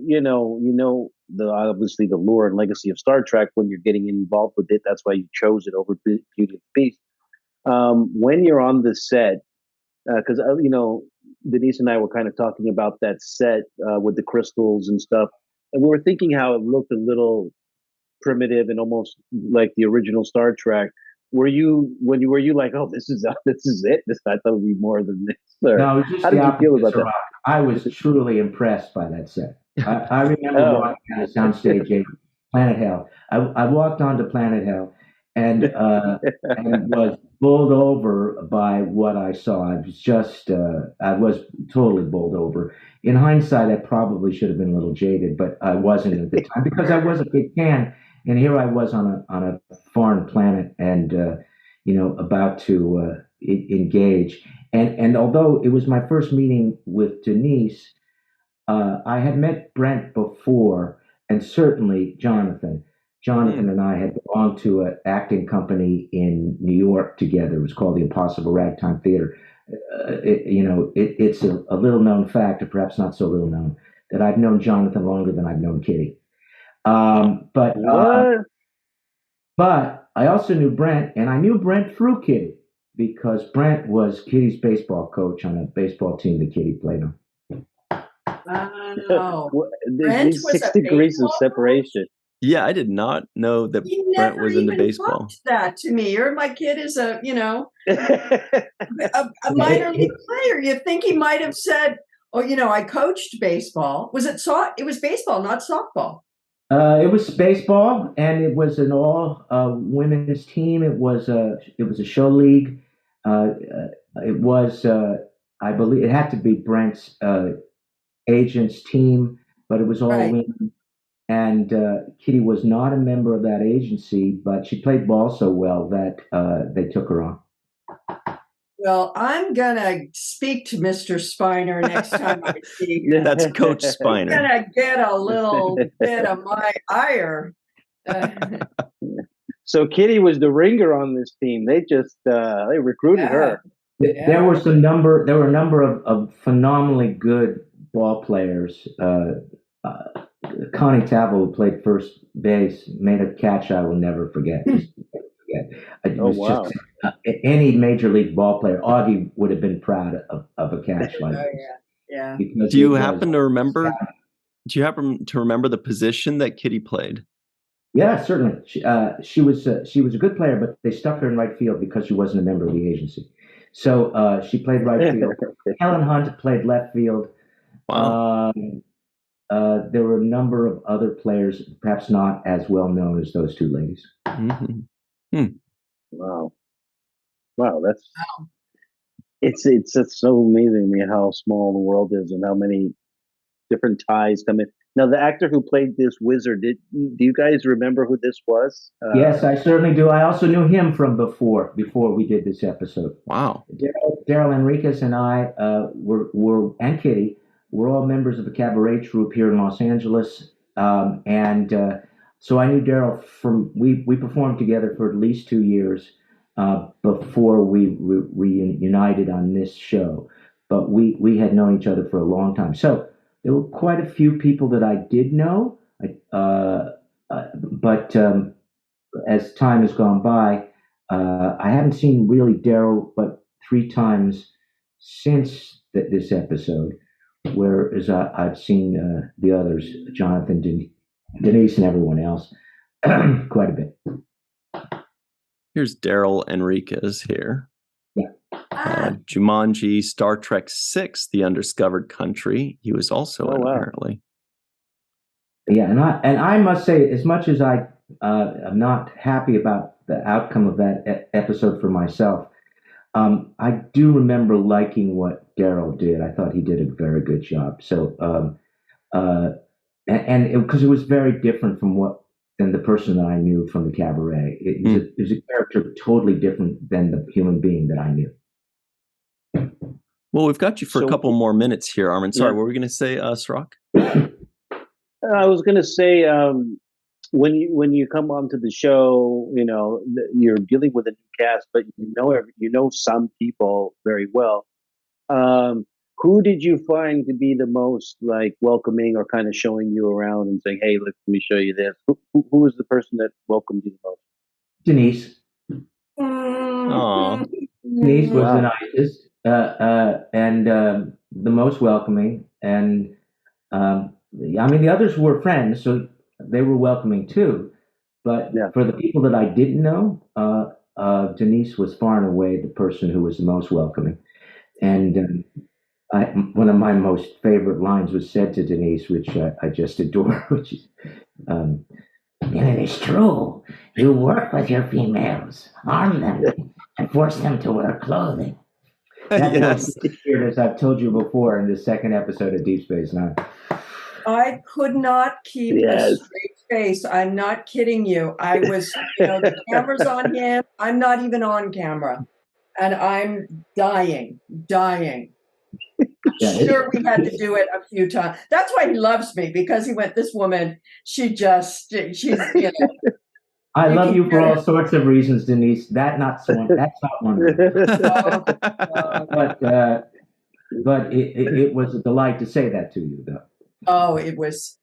obviously the lore and legacy of Star Trek when you're getting involved with it. That's why you chose it over Beauty and the Beast. When you're on the set, because Denise and I were kind of talking about that set with the crystals and stuff, and we were thinking how it looked a little primitive and almost like the original Star Trek. Were you like, oh, this is it? I thought it would be more than this. No, just how did you feel about that? I was truly impressed by that set. I remember walking on the soundstage at Planet Hell. I walked onto Planet Hell, and was bowled over by what I saw. I was totally bowled over. In hindsight, I probably should have been a little jaded, but I wasn't at the time because I was a big fan. And here I was on a foreign planet, and about to engage. And although it was my first meeting with Denise, I had met Brent before, and certainly Jonathan. Jonathan and I had belonged to an acting company in New York together. It was called the Impossible Ragtime Theater. It's a little known fact, or perhaps not so little known, that I've known Jonathan longer than I've known Kitty. But I also knew Brent, and I knew Brent through Kitty because Brent was Kitty's baseball coach on a baseball team that Kitty played on. Wow. There's 6 degrees of separation. Yeah, I did not know that Brent was into baseball. That to me, my kid is a minor league player. You think he might have said, "Oh, I coached baseball." Was it It was baseball, not softball. It was baseball, and it was an all women's team. It was a show league. It was, I believe, it had to be Brent's agent's team, but it was all women. And Kitty was not a member of that agency, but she played ball so well that they took her on. Well, I'm going to speak to Mr. Spiner next time I see him. That's Coach Spiner. I'm going to get a little bit of my ire. So Kitty was the ringer on this team. They just they recruited her. Yeah. There were a number of phenomenally good ball players. Connie Tavel, who played first base, made a catch I will never forget. Just any major league ball player, Augie would have been proud of a catch like this. Yeah. Do you happen to remember? Do you happen to remember the position that Kitty played? Yeah, certainly. She was a good player, but they stuck her in right field because she wasn't a member of the agency. So she played right field. Helen Hunt played left field. Wow. There were a number of other players, perhaps not as well known as those two ladies. Mm-hmm. Wow, that's it's just so amazing to me how small the world is and how many different ties come in. Now, the actor who played this wizard, do you guys remember who this was? Yes, I certainly do. I also knew him from before we did this episode. Wow. Daryl Enriquez and I were and Kitty were all members of a cabaret troupe here in Los Angeles, so I knew Daryl from we performed together for at least 2 years before we reunited on this show, but we had known each other for a long time. So there were quite a few people that I did know, but as time has gone by, I haven't seen really Daryl but 3 times since this episode, whereas I've seen the others, Jonathan, Denise, and everyone else, quite a bit. Here's Daryl Enriquez here. Yeah. Jumanji, Star Trek VI, The Undiscovered Country. He was also in, apparently. Yeah, and I must say, as much as I'm not happy about the outcome of that episode for myself, I do remember liking what Daryl did. I thought he did a very good job. So, because it was very different than the person that I knew from the cabaret. It was a character totally different than the human being that I knew. Well, we've got you for a couple more minutes here, Armin. Sorry, what were we going to say, Cirroc? I was going to say, when you come onto the show, you're dealing with a new cast, but you know some people very well. Who did you find to be the most welcoming or kind of showing you around and saying, "Hey, let me show you this"? Who was the person that welcomed you the most? Denise. Aww. Denise was the nicest and the most welcoming, and the others were friends, so they were welcoming too. But for the people that I didn't know, Denise was far and away the person who was the most welcoming. And one of my most favorite lines was said to Denise, which I just adore, which is, And it is true. You work with your females, arm them, and force them to wear clothing. That's as I've told you before in the second episode of Deep Space Nine. I could not keep a straight face. I'm not kidding you. I was, the camera's on him. I'm not even on camera. And I'm dying. Sure, we had to do it a few times. That's why he loves me, because he went, this woman, she's, I love you for all sorts of reasons, Denise. That's not one of them. But it was a delight to say that to you, though. Oh, it was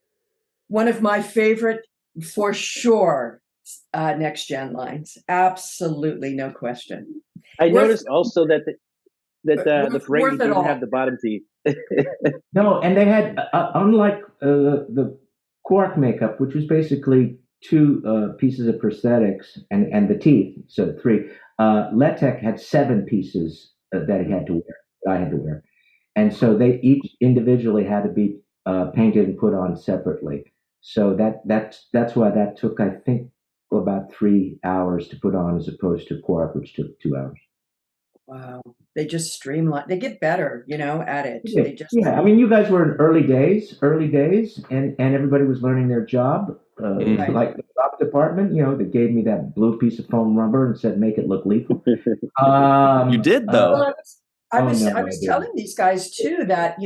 one of my favorite, for sure, Next Gen lines. Absolutely, no question. I noticed also that the Ferengi didn't have the bottom teeth. No, and they had, unlike the Quark makeup, which was basically two pieces of prosthetics and the teeth, so 3. Letek had 7 pieces that he had to wear. I had to wear, and so they each individually had to be painted and put on separately. So that's why that took, I think, about 3 hours to put on, as opposed to Quark, which took 2 hours. Wow, they just streamline. They get better, at it. Yeah. They just, I mean, you guys were in early days, and everybody was learning their job. Like the prop department, they gave me that blue piece of foam rubber and said, "Make it look lethal." You did, though. I was telling these guys too that,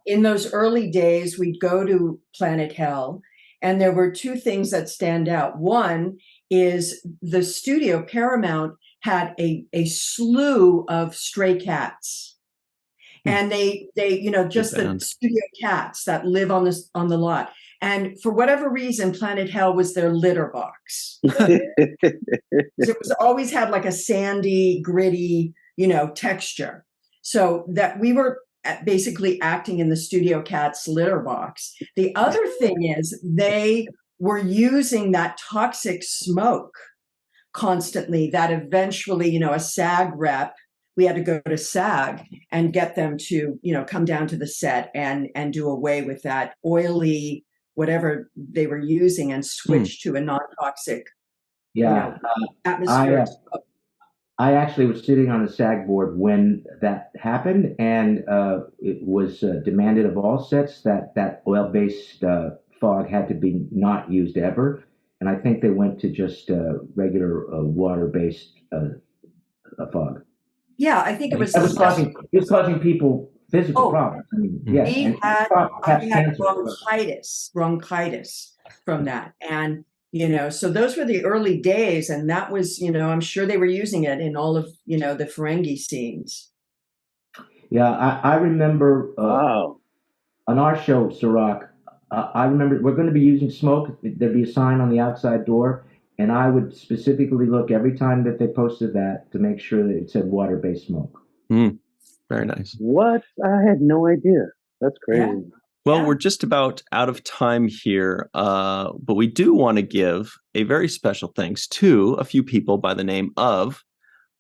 in those early days, we'd go to Planet Hell, and there were 2 things that stand out. One is the studio, Paramount, had a slew of stray cats, and they just the studio cats that live on the lot. And for whatever reason, Planet Hell was their litter box. It was always had like a sandy, gritty, texture. So that we were basically acting in the studio cat's litter box. The other thing is they were using that toxic smoke constantly, that eventually, a SAG rep, we had to go to SAG and get them to, come down to the set and do away with that oily, whatever they were using, and switch to a non-toxic atmosphere. I actually was sitting on the SAG board when that happened, and it was demanded of all sets that oil-based fog had to be not used ever. And I think they went to just regular water-based fog. Yeah, I think it was causing people physical problems. I mean, I had bronchitis from that, and so those were the early days, and that was, I'm sure they were using it in all of the Ferengi scenes. Yeah, I remember. Wow. On our show, Cirroc, I remember we're going to be using smoke. There'd be a sign on the outside door, and I would specifically look every time that they posted that to make sure that it said water-based smoke. Very nice. What? I had no idea. That's crazy. Yeah. Well, we're just about out of time here, but we do want to give a very special thanks to a few people by the name of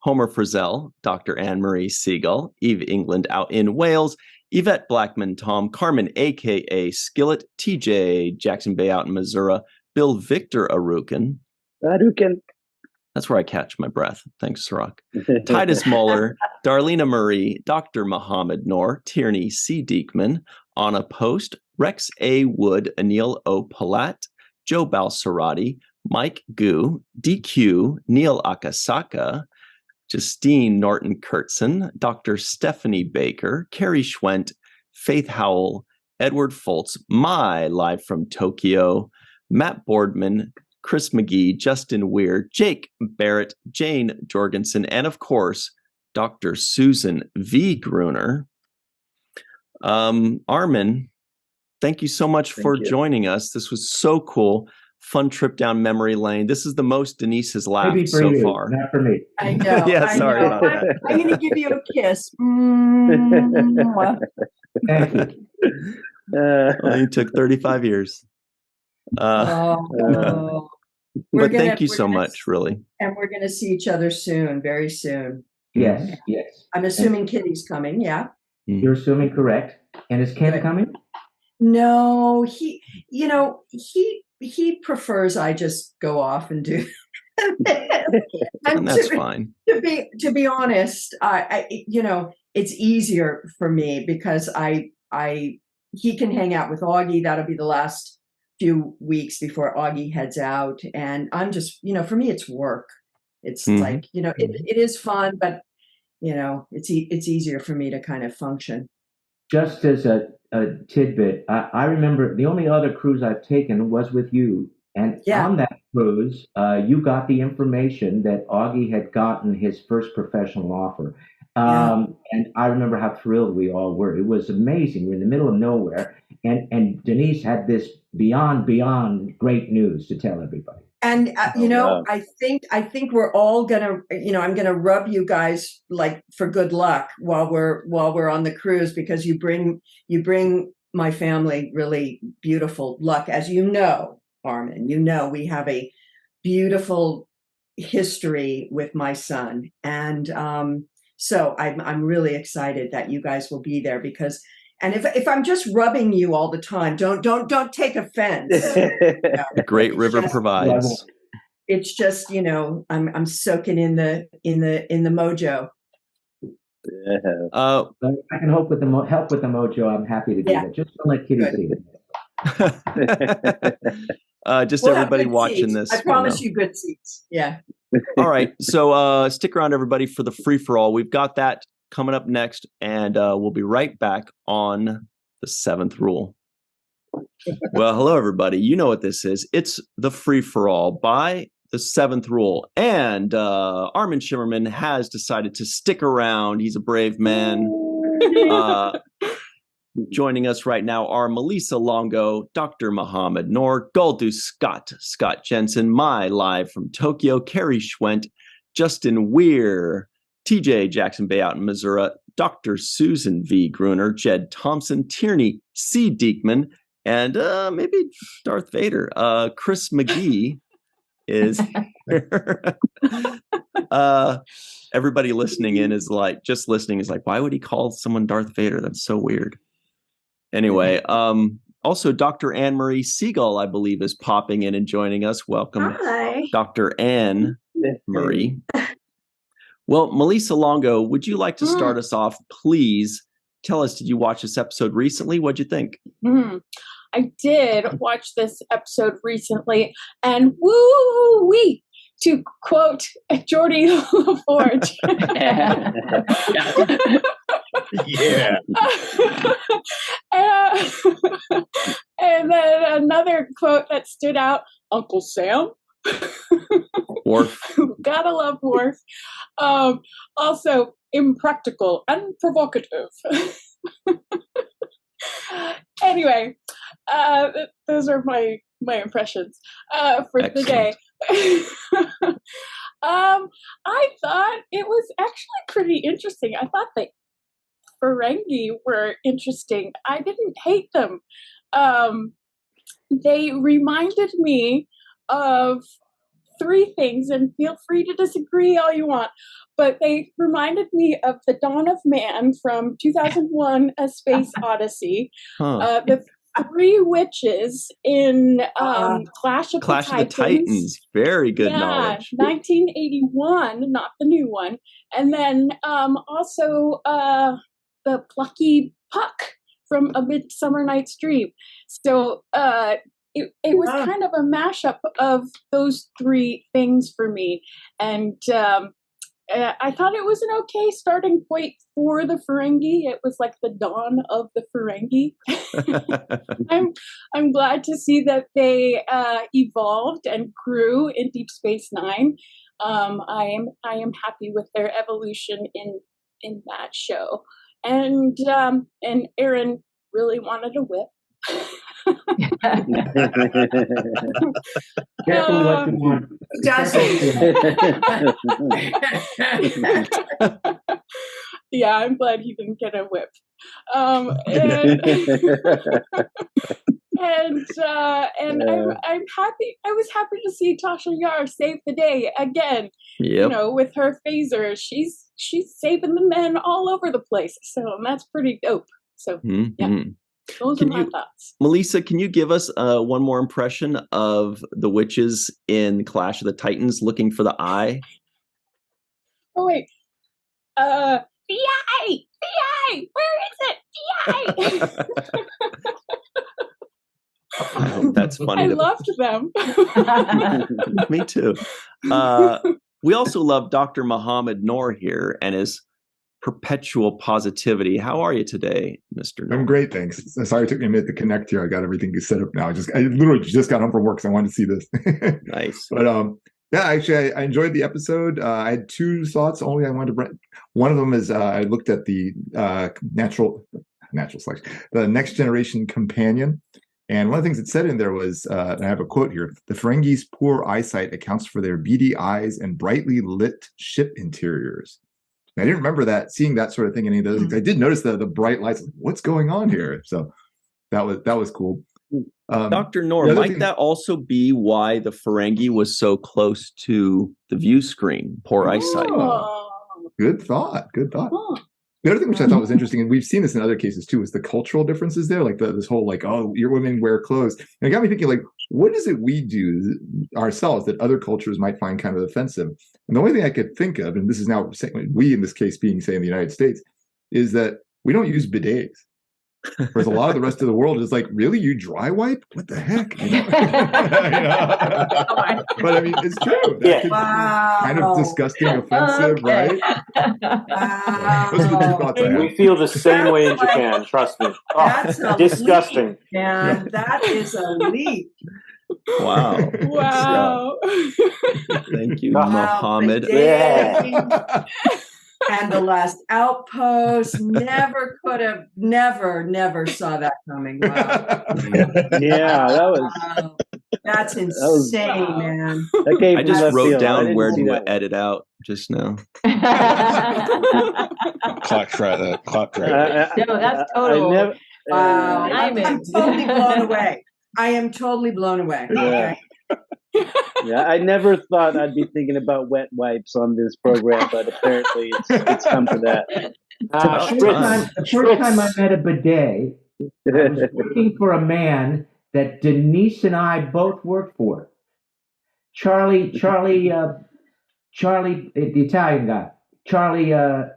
Homer Frizzell, Dr. Marie Segal, Eve England out in Wales, Yvette Blackmon-Tom, Carmen, a.k.a. Skillet, TJ, Jackson-Bey out in Missouri, Bill Victor Arukin. That's where I catch my breath. Thanks, Cirroc. Titus Muller, Darlena Marie, Dr. Muhammad Noor, Tierney C. Diekman, Anna Post, Rex A. Wood, Anil O. Palat, Joe Balsarati, Mike Gu, DQ, Neil Akasaka, Justine Norton-Kurtzen, Dr. Stephanie Baker, Carrie Schwent, Faith Howell, Edward Foltz, live from Tokyo, Matt Boardman, Chris McGee, Justin Weir, Jake Barrett, Jane Jorgensen, and of course, Dr. Susan V. Gruner. Armin, thank you so much for joining us. This was so cool. Fun trip down memory lane. This is the most Denise has laughed so far. Not for me. I know. Yeah, sorry about that. I'm going to give you a kiss. Thank you. It took 35 years. But thank you so much, really. And we're going to see each other soon, very soon. Yes. I'm assuming Kitty's coming, yeah? You're assuming correct. And is Ken coming? No, he prefers I just go off and do. And that's fine. To be honest, it's easier for me because he can hang out with Augie. That'll be the last few weeks before Augie heads out, and I'm just, for me, it's work. It's like, it is fun, but it's easier for me to kind of function. Just as a tidbit, I remember the only other cruise I've taken was with you. And on that cruise, you got the information that Augie had gotten his first professional offer. And I remember how thrilled we all were. It was amazing. We're in the middle of nowhere. And Denise had this beyond great news to tell everybody. And I think we're all gonna, I'm gonna rub you guys like for good luck while we're on the cruise, because you bring my family really beautiful luck, as you know, Armin. We have a beautiful history with my son, and so I'm really excited that you guys will be there, because. And if I'm just rubbing you all the time, don't take offense. The Great River provides. It's just, I'm soaking in the mojo. I can help with the mojo. I'm happy to do that. Just don't let Kitty see it. Just everybody watching this. I promise you good seats. Yeah. All right. So stick around, everybody, for the free for all. We've got that coming up next, and we'll be right back on the 7th rule. Well, hello, everybody. You know what this is. It's the free for all by the 7th rule. And Armin Shimerman has decided to stick around. He's a brave man. Joining us right now are Malissa Longo, Dr. Muhammad Noor, Goldu Scott Jensen, live from Tokyo, Carrie Schwent, Justin Weir, TJ Jackson-Bey out in Missouri, Dr. Susan V. Gruner, Jed Thompson, Tierney C. Diekman, and maybe Darth Vader. Chris McGee is here. Everybody listening is like, why would he call someone Darth Vader? That's so weird. Anyway, also Dr. Marie Segal, I believe, is popping in and joining us. Welcome, Hi. Dr. Anne Marie. Well, Malissa Longo, would you like to start us off, please? Tell us, did you watch this episode recently? What'd you think? I did watch this episode recently, and woo-wee, to quote Geordie LaForge. Yeah. And then another quote that stood out, Uncle Sam. Worf. Gotta love Worf. Also impractical and provocative. Anyway, those are my impressions for Excellent. the day. I thought it was actually pretty interesting. I thought the Ferengi were interesting. I didn't hate them. They reminded me of 3 things, and feel free to disagree all you want, but they reminded me of the Dawn of Man from 2001: A Space Odyssey, the 3 witches in Clash of the Titans. Very good knowledge. 1981, not the new one. And then also the plucky Puck from A Midsummer Night's Dream. So it was kind of a mashup of those 3 things for me. And I thought it was an okay starting point for the Ferengi. It was like the dawn of the Ferengi. I'm glad to see that they evolved and grew in Deep Space Nine. I am happy with their evolution in that show. And Aaron really wanted a whip. Careful what you want. Yeah, I'm glad he didn't get a whip. I'm happy. I was happy to see Tasha Yar save the day again. Yep. With her phaser, she's saving the men all over the place. So that's pretty dope. So yeah. Those are my thoughts. Malissa, can you give us one more impression of the witches in Clash of the Titans looking for the eye? Oh, wait. The eye! The eye! Where is it? The eye! That's funny. I loved them. Me too. We also love Dr. Muhammad Noor here and his perpetual positivity. How are you today, Mr. Noor? I'm great, thanks. Sorry it took me a minute to connect here. I got everything set up now. I literally just got home from work, so I wanted to see this. Nice. But yeah, actually, I enjoyed the episode. I had two thoughts only I wanted to bring. One of them is I looked at the natural selection, the Next Generation Companion. And one of the things it said in there was, I have a quote here, the Ferengi's poor eyesight accounts for their beady eyes and brightly lit ship interiors. And I didn't remember seeing that sort of thing in any of those things. I did notice the bright lights. What's going on here? So that was cool. Dr. Noor, might that also be why the Ferengi was so close to the view screen? Poor eyesight. Good thought. Oh. The other thing which I thought was interesting, and we've seen this in other cases too, is the cultural differences there. Like this whole your women wear clothes. And it got me thinking, like, what is it we do ourselves that other cultures might find kind of offensive? And the only thing I could think of, and this is now we in this case being, say, in the United States, is that we don't use bidets. Whereas a lot of the rest of the world is like, really, you dry wipe? What the heck? You know? But I mean, it's true. That could be kind of disgusting, offensive, right? Wow. Those are the two thoughts I have. We feel the same way in Japan, trust me. That's Oh, disgusting. Leap, man. That is a leap. Wow. Wow. Thank you, Wow, Muhammad. Yeah. And the last Outpost, never saw that coming. Wow. Yeah, that was. Wow. That's insane, man. That gave I me just left wrote field. I down didn't where see to that one. edit out just now. Clap track. No, that's total. Wow. I'm I'm totally blown away. I am totally blown away. Yeah. Okay. Yeah, I never thought I'd be thinking about wet wipes on this program, but apparently it's come to that. The first time I met a bidet, I was working for a man that Denise and I both worked for. Charlie, the Italian guy. Charlie Band.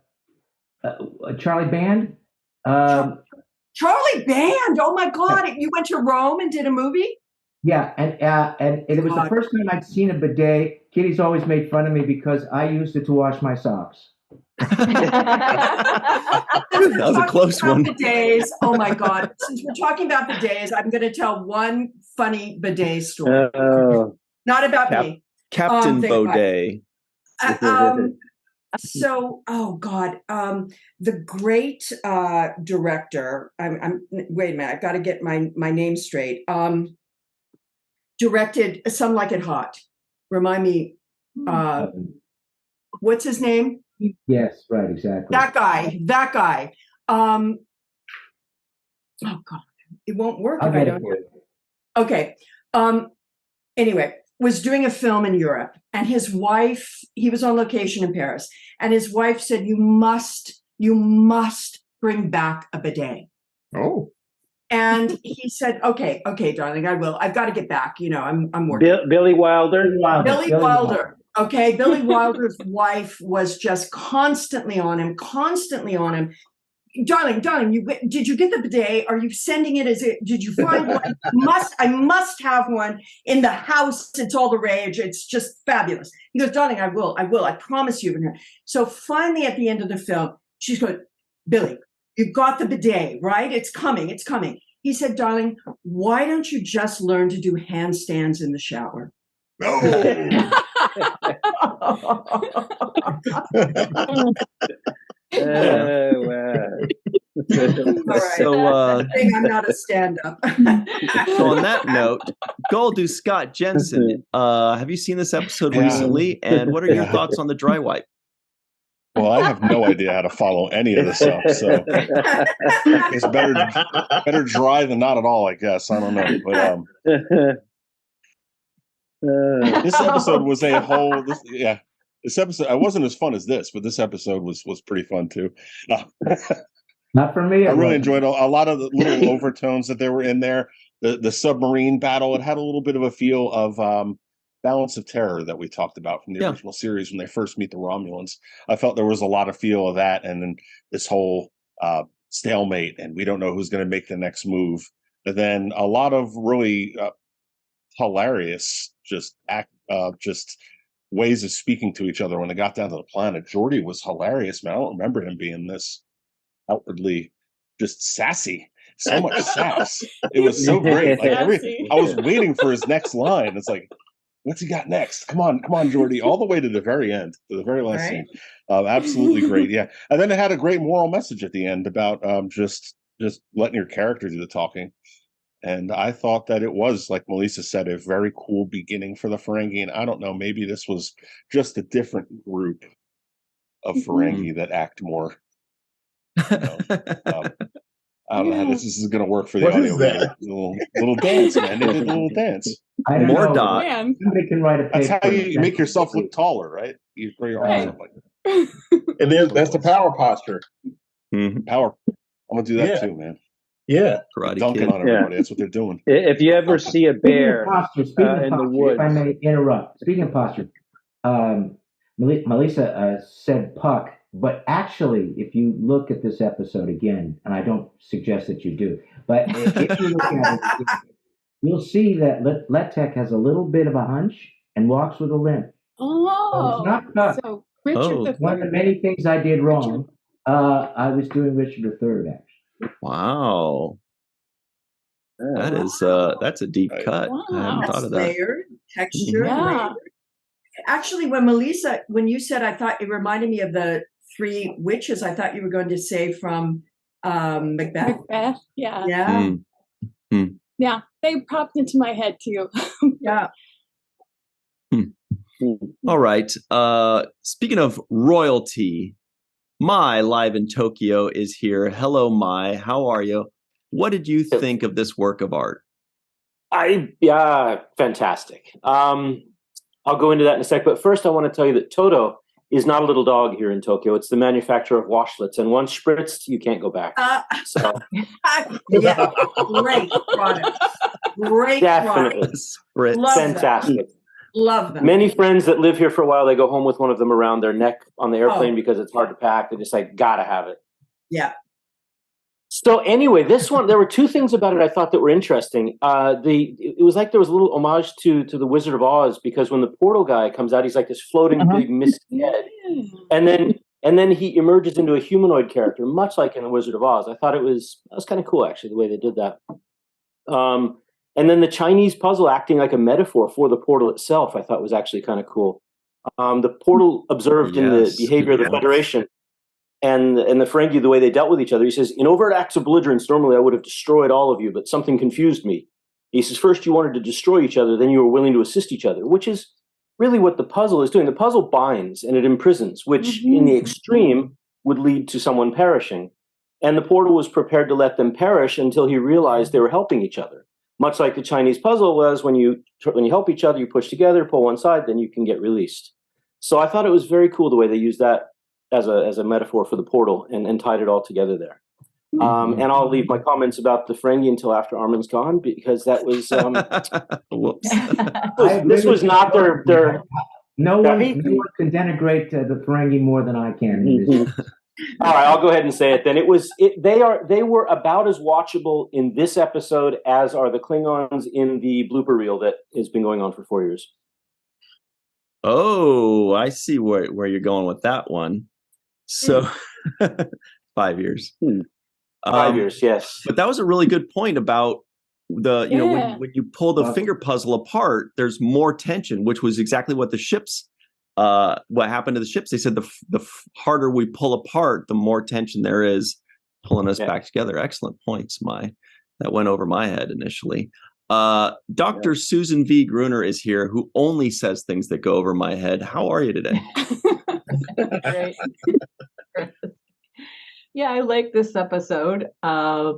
Charlie Band. Oh my God! You went to Rome and did a movie? Yeah, and it was the first time I'd seen a bidet. Kitty's always made fun of me because I used it to wash my socks. That was a close one. Bidets. Oh my God! Since we're talking about bidets, I'm going to tell one funny bidet story. Not about me. Captain Baudet. So, oh God, the great director. Wait a minute. I've got to get my name straight. Directed Some Like It Hot. Remind me. What's his name? Yes, right, exactly. That guy. Oh God, it won't work if I don't. Okay. Anyway, was doing a film in Europe, and his wife. He was on location in Paris, and his wife said, "You must bring back a bidet." Oh. And he said, "Okay, darling, I will. I've got to get back. You know, I'm working." Billy Wilder. Billy Wilder. Okay, Billy Wilder's wife was just constantly on him. Darling, did you get the bidet? Are you sending it? Did you find one? I must have one in the house. It's all the rage. It's just fabulous. He goes, "Darling, I will. I promise you." So finally, at the end of the film, she's going, "Billy, you got the bidet, right? It's coming. He said, "Darling, why don't you just learn to do handstands in the shower?" Wow. Right. So, I think I'm not a stand-up. So on that note, Goldu Scott Jensen, have you seen this episode recently? And what are your thoughts on the dry wipe? Well, I have no idea how to follow any of this up, so it's better dry than not at all, I guess. I don't know, but this episode was a whole. This episode I wasn't as fun as this, but this episode was pretty fun too. Not for me. I really enjoyed a lot of the little overtones that they were in there. The submarine battle, it had a little bit of a feel of Balance of Terror that we talked about from the original series when they first meet the Romulans. I felt there was a lot of feel of that, and then this whole stalemate, and we don't know who's going to make the next move. And then a lot of really hilarious just ways of speaking to each other when they got down to the planet. Geordi was hilarious, man. I don't remember him being this outwardly just sassy. So much sass. It was so great. Like I was waiting for his next line. It's like, what's he got next? Come on, Geordi, all the way to the very end, to the very last scene. Absolutely great. Yeah. And then it had a great moral message at the end about just letting your character do the talking. And I thought that it was, like Malissa said, a very cool beginning for the Ferengi. And I don't know, maybe this was just a different group of Ferengi that act more. I don't know how this is going to work for the audio. Little dance, man. They did a little dance. More dot. Somebody can write a paper. That's how you make yourself look taller, right? You throw your arms up like that. And that's the power posture. Mm-hmm. Power. I'm going to do that too, man. Yeah. Karate Dunking Kid. on everybody. That's what they're doing. If you ever see a bear Speaking of in posture, the woods. if I may interrupt. Speaking of posture, Malissa said puck, but actually, if you look at this episode again, and I don't suggest that you do, but if you look at it again, you'll see that Letek has a little bit of a hunch and walks with a limp. Oh, it's not puck. So Richard One of the many things I did wrong, I was doing Richard III, actually. Wow. That's a deep cut. Wow. I hadn't thought of that. Layered, texture. Layered. Actually, when you said, I thought it reminded me of the three witches. I thought you were going to say from Macbeth. Yeah. Yeah. Yeah, they popped into my head too. Yeah. All right. Speaking of royalty, Mai live in Tokyo is here. Hello, Mai. How are you? What did you think of this work of art? Fantastic. I'll go into that in a sec, but first I want to tell you that Toto is not a little dog here in Tokyo. It's the manufacturer of washlets, and once spritzed, you can't go back. So yeah, great product. Great definitely. Product. Fantastic. Love them. Many friends that live here for a while, they go home with one of them around their neck on the airplane because it's hard to pack. They just like, gotta have it. Yeah. So anyway, this one, there were two things about it I thought that were interesting. It was like there was a little homage to the Wizard of Oz, because when the portal guy comes out, he's like this floating big misty head. And then he emerges into a humanoid character, much like in the Wizard of Oz. I thought that was kind of cool, actually, the way they did that. And then the Chinese puzzle acting like a metaphor for the portal itself, I thought was actually kind of cool. The portal observed in the behavior of the Federation and the Ferengi, the way they dealt with each other. He says, in overt acts of belligerence, normally I would have destroyed all of you, but something confused me. He says, first you wanted to destroy each other, then you were willing to assist each other, which is really what the puzzle is doing. The puzzle binds and it imprisons, which in the extreme would lead to someone perishing. And the portal was prepared to let them perish until he realized they were helping each other. Much like the Chinese puzzle was, when you help each other, you push together, pull one side, then you can get released. So I thought it was very cool the way they used that as a metaphor for the portal and tied it all together there. And I'll leave my comments about the Ferengi until after Armin's gone, because that was whoops. This was not their no one can denigrate the Ferengi more than I can. All right, I'll go ahead and say it then. They were about as watchable in this episode as are the Klingons in the blooper reel that has been going on for 4 years. Oh, I see where you're going with that one. So 5 years. 5 years, yes. But that was a really good point about when you pull the finger puzzle apart, there's more tension, which was exactly what the ships. What happened to the ships? They said the harder we pull apart, the more tension there is pulling us back together. Excellent points, that went over my head initially. Dr. Susan V. Gruner is here, who only says things that go over my head. How are you today? Great. Yeah, I like this episode. I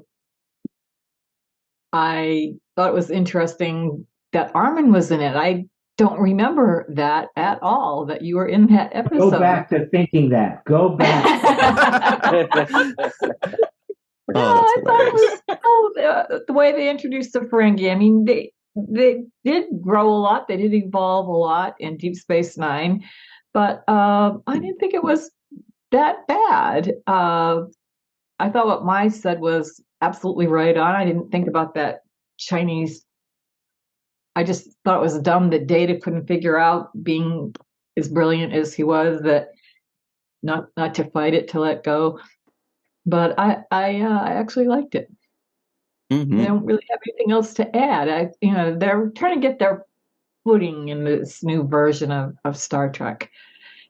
thought it was interesting that Armin was in it. I don't remember that at all, that you were in that episode. Go back to thinking that. Go back. I thought it was the way they introduced the Ferengi. I mean, they did grow a lot. They did evolve a lot in Deep Space Nine, but I didn't think it was that bad. I thought what Mai said was absolutely right on. I didn't think about that Chinese. I just thought it was dumb that Data couldn't figure out, being as brilliant as he was, that not to fight it, to let go. But I actually liked it. Mm-hmm. They don't really have anything else to add. They're trying to get their footing in this new version of Star Trek,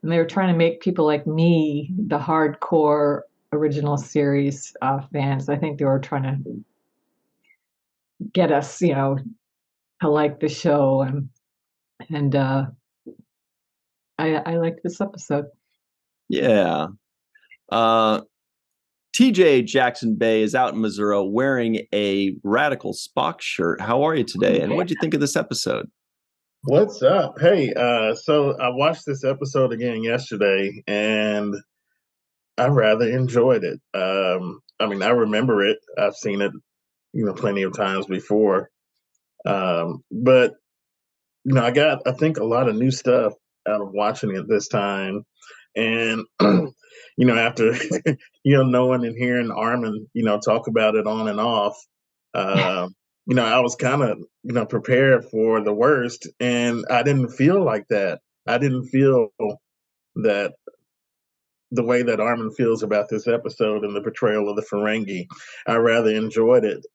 and they were trying to make people like me, the hardcore original series fans. I think they were trying to get us, to like the show, and I liked this episode. Yeah. TJ Jackson-Bey is out in Missouri wearing a Radical Spock shirt. How are you today? And what did you think of this episode? What's up? Hey, so I watched this episode again yesterday, and I rather enjoyed it. I mean, I remember it. I've seen it, plenty of times before. But I got, I think, a lot of new stuff out of watching it this time. And after knowing and hearing Armin talk about it on and off, I was kind of prepared for the worst, and I didn't feel like that. I didn't feel that the way that Armin feels about this episode and the portrayal of the Ferengi. I rather enjoyed it,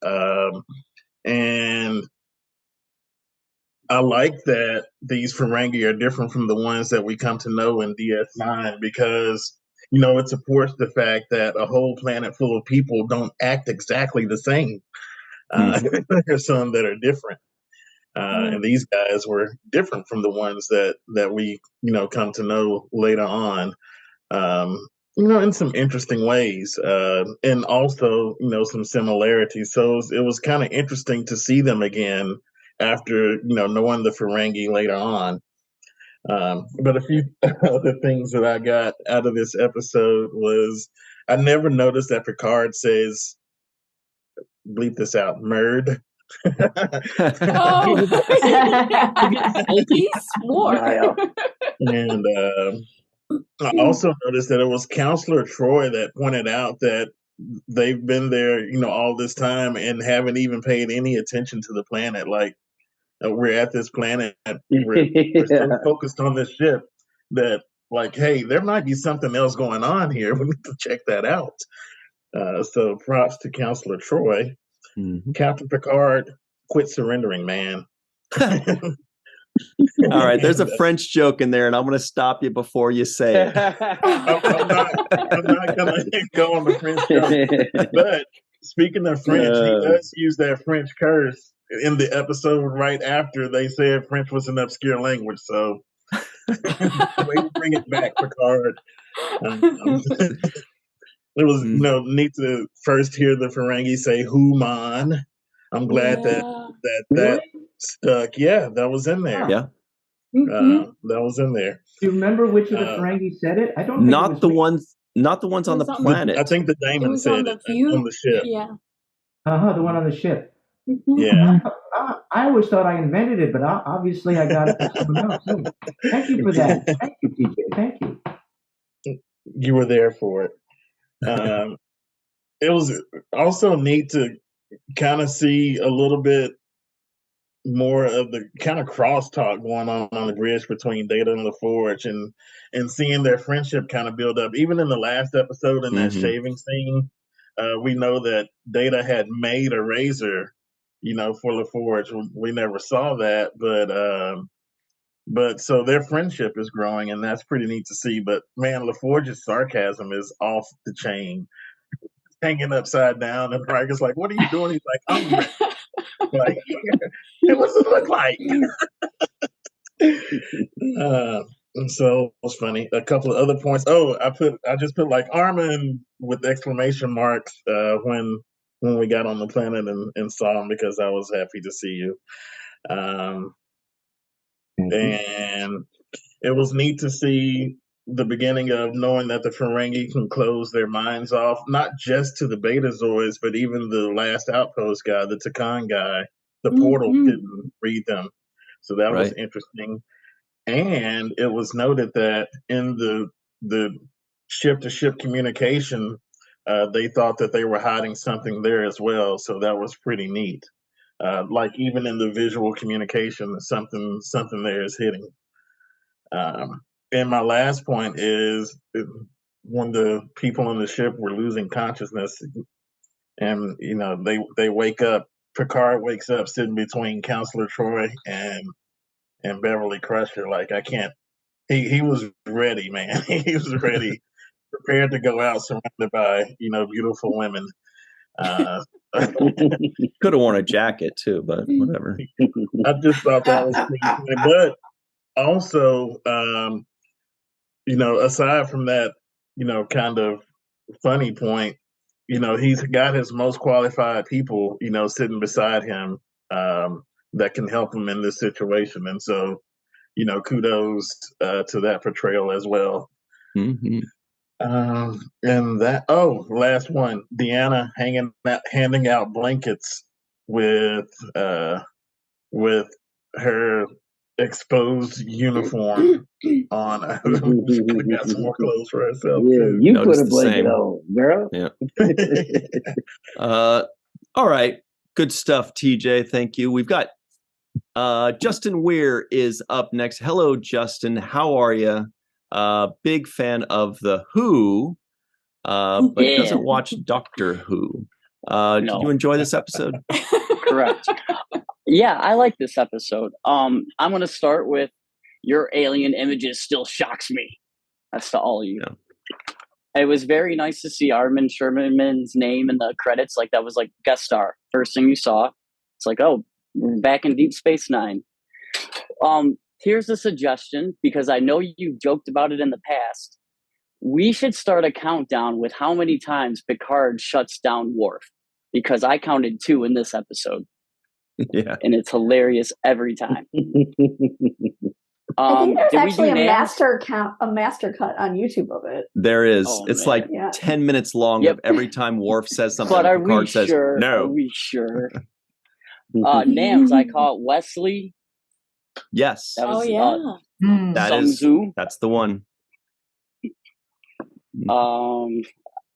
and I like that these Ferengi are different from the ones that we come to know in DS9, because, it supports the fact that a whole planet full of people don't act exactly the same. There's some that are different. And these guys were different from the ones that we, come to know later on, in some interesting ways, and also, some similarities. So it was kind of interesting to see them again after knowing the Ferengi later on. But a few other things that I got out of this episode was, I never noticed that Picard says, bleep this out, murd. He swore. And I also noticed that it was Counselor Troy that pointed out that they've been there, all this time and haven't even paid any attention to the planet. Like, we're at this planet, we're so focused on this ship that, like, hey, there might be something else going on here. We need to check that out. So props to Counselor Troy. Mm-hmm. Captain Picard, quit surrendering, man. All right, there's a French joke in there, and I'm going to stop you before you say it. I'm not going to go on the French joke. But speaking of French, he does use that French curse in the episode right after they said French was an obscure language. So, way to bring it back, Picard. It was neat to first hear the Ferengi say "Human." I'm glad that stuck. Yeah, that was in there. Yeah, that was in there. Do you remember which of the Ferengi said it? I don't. Think not the ones on the planet. I think the Daemon said it on the ship. Yeah. The one on the ship. Yeah. I always thought I invented it, but obviously I got it from someone else. Thank you for that. Thank you, TJ. Thank you. You were there for it. It was also neat to kind of see a little bit more of the kind of crosstalk going on the bridge between Data and LaForge, and seeing their friendship kind of build up. Even in the last episode, in that shaving scene, we know that Data had made a razor, for LaForge. We never saw that, but so their friendship is growing, and that's pretty neat to see. But man, LaForge's sarcasm is off the chain. Hanging upside down, and Riker's like, "What are you doing?" He's like, "I'm ready." Like, what's it look like? And so it was funny. A couple of other points. Oh, I just put like Armin with exclamation marks when we got on the planet and saw him, because I was happy to see you. And it was neat to see the beginning of knowing that the Ferengi can close their minds off, not just to the Betazoids, but even the last Outpost guy, the Takan guy, the portal didn't read them. So that was interesting. And it was noted that in the ship-to-ship communication, they thought that they were hiding something there as well. So that was pretty neat. Like even in the visual communication, something there is hitting. And my last point is when the people on the ship were losing consciousness, and they wake up. Picard wakes up sitting between Counselor Troy and Beverly Crusher. Like I can't. He was ready, man. He was ready, prepared to go out, surrounded by beautiful women. Could have worn a jacket too, but whatever. I just thought that was pretty funny. But also, aside from that, kind of funny point, he's got his most qualified people, sitting beside him that can help him in this situation. And so, kudos to that portrayal as well. Mm-hmm. And last one, Deanna handing out blankets with her exposed uniform on. We got some more clothes for herself. Yeah, you put a the blanket same. on, girl. Yeah. All right. Good stuff, TJ. Thank you. We've got Justin Weir is up next. Hello, Justin. How are you? Big fan of The Who, but doesn't watch Doctor Who. Did you enjoy this episode? Correct. Yeah, I like this episode. I'm going to start with your alien images still shocks me. That's to all of you. Yeah. It was very nice to see Armin Sherman's name in the credits. Like that was like guest star. First thing you saw. It's like, oh, we're back in Deep Space Nine. Here's a suggestion, because I know you joked about it in the past. We should start a countdown with how many times Picard shuts down Worf, because I counted 2 in this episode. Yeah, and it's hilarious every time. I think there's actually a master cut on YouTube of it. There is. It's like 10 minutes long of every time Worf says something. But are Picard we says, sure? no. Are we sure? Nams, I call it Wesley. Yes. That was, that's the one.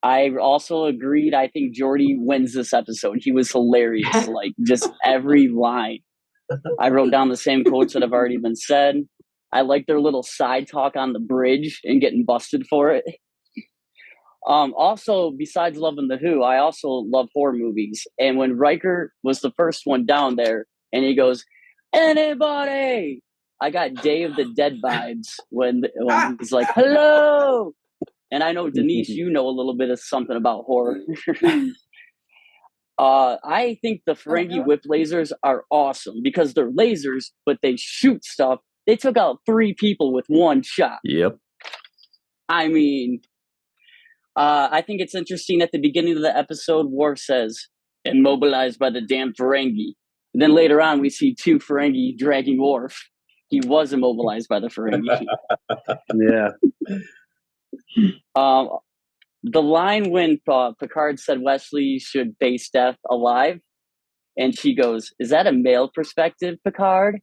I also agreed. I think Geordi wins this episode. He was hilarious. Like just every line. I wrote down the same quotes that have already been said. I like their little side talk on the bridge and getting busted for it. Also, besides loving The Who, I also love horror movies. And when Riker was the first one down there and he goes, anybody, I got Day of the Dead vibes when he's like, hello. And I know, Denise, you know a little bit of something about horror. I think the Ferengi whip lasers are awesome because they're lasers, but they shoot stuff. They took out 3 people with 1 shot. Yep. I mean, I think it's interesting at the beginning of the episode, Worf says, immobilized by the damn Ferengi. And then later on, we see 2 Ferengi dragging Worf. He was immobilized by the Ferengi. Yeah. The line when Picard said Wesley should face death alive, and she goes, is that a male perspective, Picard?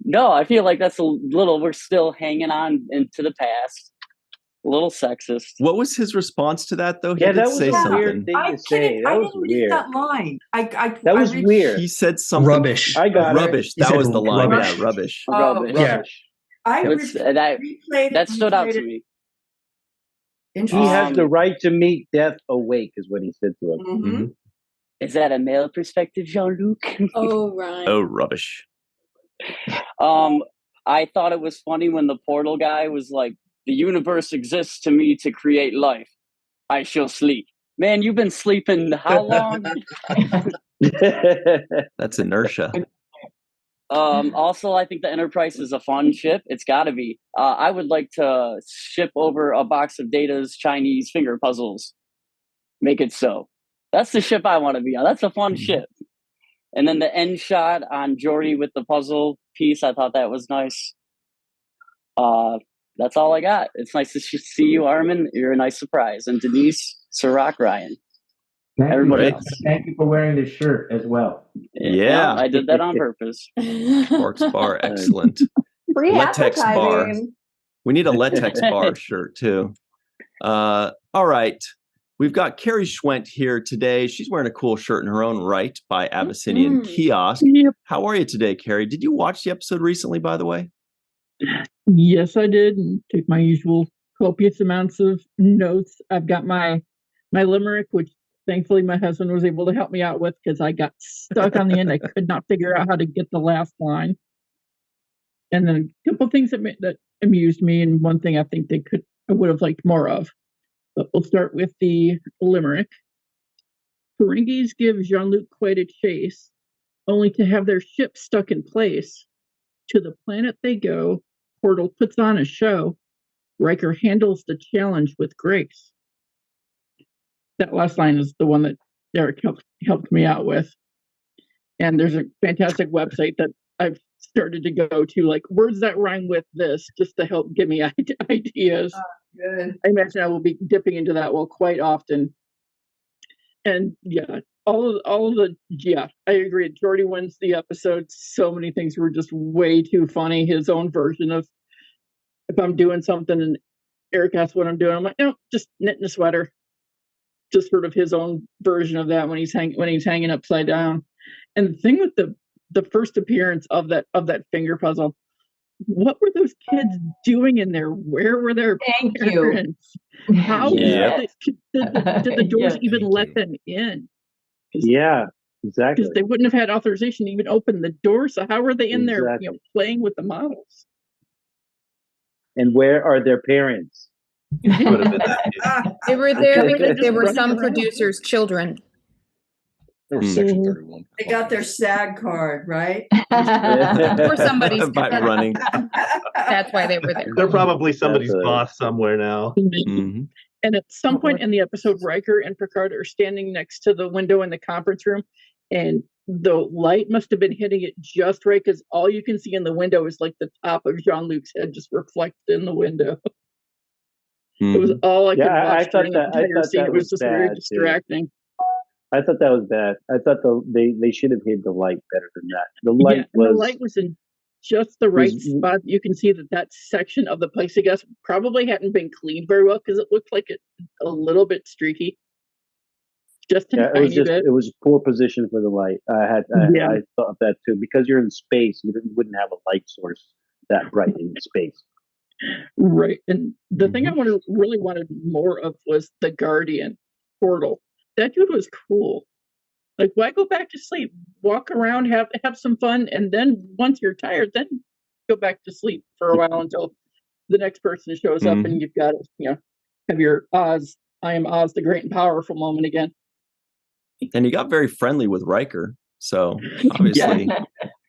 No, I feel like that's a little, we're still hanging on into the past. A little sexist. What was his response to that, though? He that did was say a something. weird thing to say. That was weird. That line. That was weird. He said something. Rubbish. I got rubbish. It. That was the line. Rubbish. Yeah, rubbish. Rubbish. Yeah. That stood out to me. He has the right to meet death awake, is what he said to him. Mm-hmm. Is that a male perspective, Jean-Luc? Oh, right. Oh, rubbish. I thought it was funny when the portal guy was like, the universe exists to me to create life. I shall sleep. Man, you've been sleeping how long? That's inertia. Also, I think the Enterprise is a fun ship. It's got to be. I would like to ship over a box of Data's Chinese finger puzzles. Make it so. That's the ship I want to be on. That's a fun ship. And then the end shot on Geordi with the puzzle piece, I thought that was nice. That's all I got. It's nice to see you, Armin. You're a nice surprise. And Denise, Cirroc, Ryan. Everybody else. Thank you for wearing this shirt as well. Yeah. I did that on purpose. Quark's bar, excellent. Free Latex bar. advertising. We need a latex bar shirt too. All right. We've got Carrie Schwent here today. She's wearing a cool shirt in her own right by Abyssinian Kiosk. Yep. How are you today, Carrie? Did you watch the episode recently, by the way? Yes, I did. And took my usual copious amounts of notes. I've got my limerick, which thankfully my husband was able to help me out with because I got stuck on the end. I could not figure out how to get the last line. And then a couple things that amused me, and one thing I think I would have liked more of. But we'll start with the limerick. Ferengis give Jean-Luc quite a chase, only to have their ship stuck in place. To the planet they go, Portal puts on a show. Riker handles the challenge with grace. That last line is the one that Derek helped me out with. And there's a fantastic website that I've started to go to, like, words that rhyme with this, just to help give me ideas. Good. I imagine I will be dipping into that quite often. And yeah, I agree. Jordy wins the episode. So many things were just way too funny. His own version of, if I'm doing something and Eric asks what I'm doing, I'm like, no, just knitting a sweater. Just sort of his own version of that when he's hanging upside down. And the thing with the first appearance of that finger puzzle, what were those kids doing in there? Where were their parents? How did the doors even let them in? Yeah, exactly. Because they wouldn't have had authorization to even open the door. So how were they in there, playing with the models? And where are their parents? They were there because they were some producers' children. They were Section 31. They got their SAG card, right? Or somebody's by running. That's why they were there. They're probably somebody's boss somewhere now. Mm-hmm. And at some point in the episode, Riker and Picard are standing next to the window in the conference room, and the light must have been hitting it just right, because all you can see in the window is like the top of Jean-Luc's head just reflected in the window. It was all I could watch during the entire scene. It was just very distracting. I thought that was bad. I thought they should have hid the light better than that. The light was in just the right spot. You can see that section of the plexiglass probably hadn't been cleaned very well, because it looked like it a little bit streaky. Just a tiny bit. It was poor position for the light. I thought that too, because you're in space. You wouldn't have a light source that bright in space. Right, and the thing I really wanted more of was the Guardian portal. That dude was cool. Like, why go back to sleep? Walk around, have some fun, and then once you're tired, then go back to sleep for a while until the next person shows up, and you've got to, have your Oz, I am Oz the Great and Powerful moment again. And he got very friendly with Riker, so obviously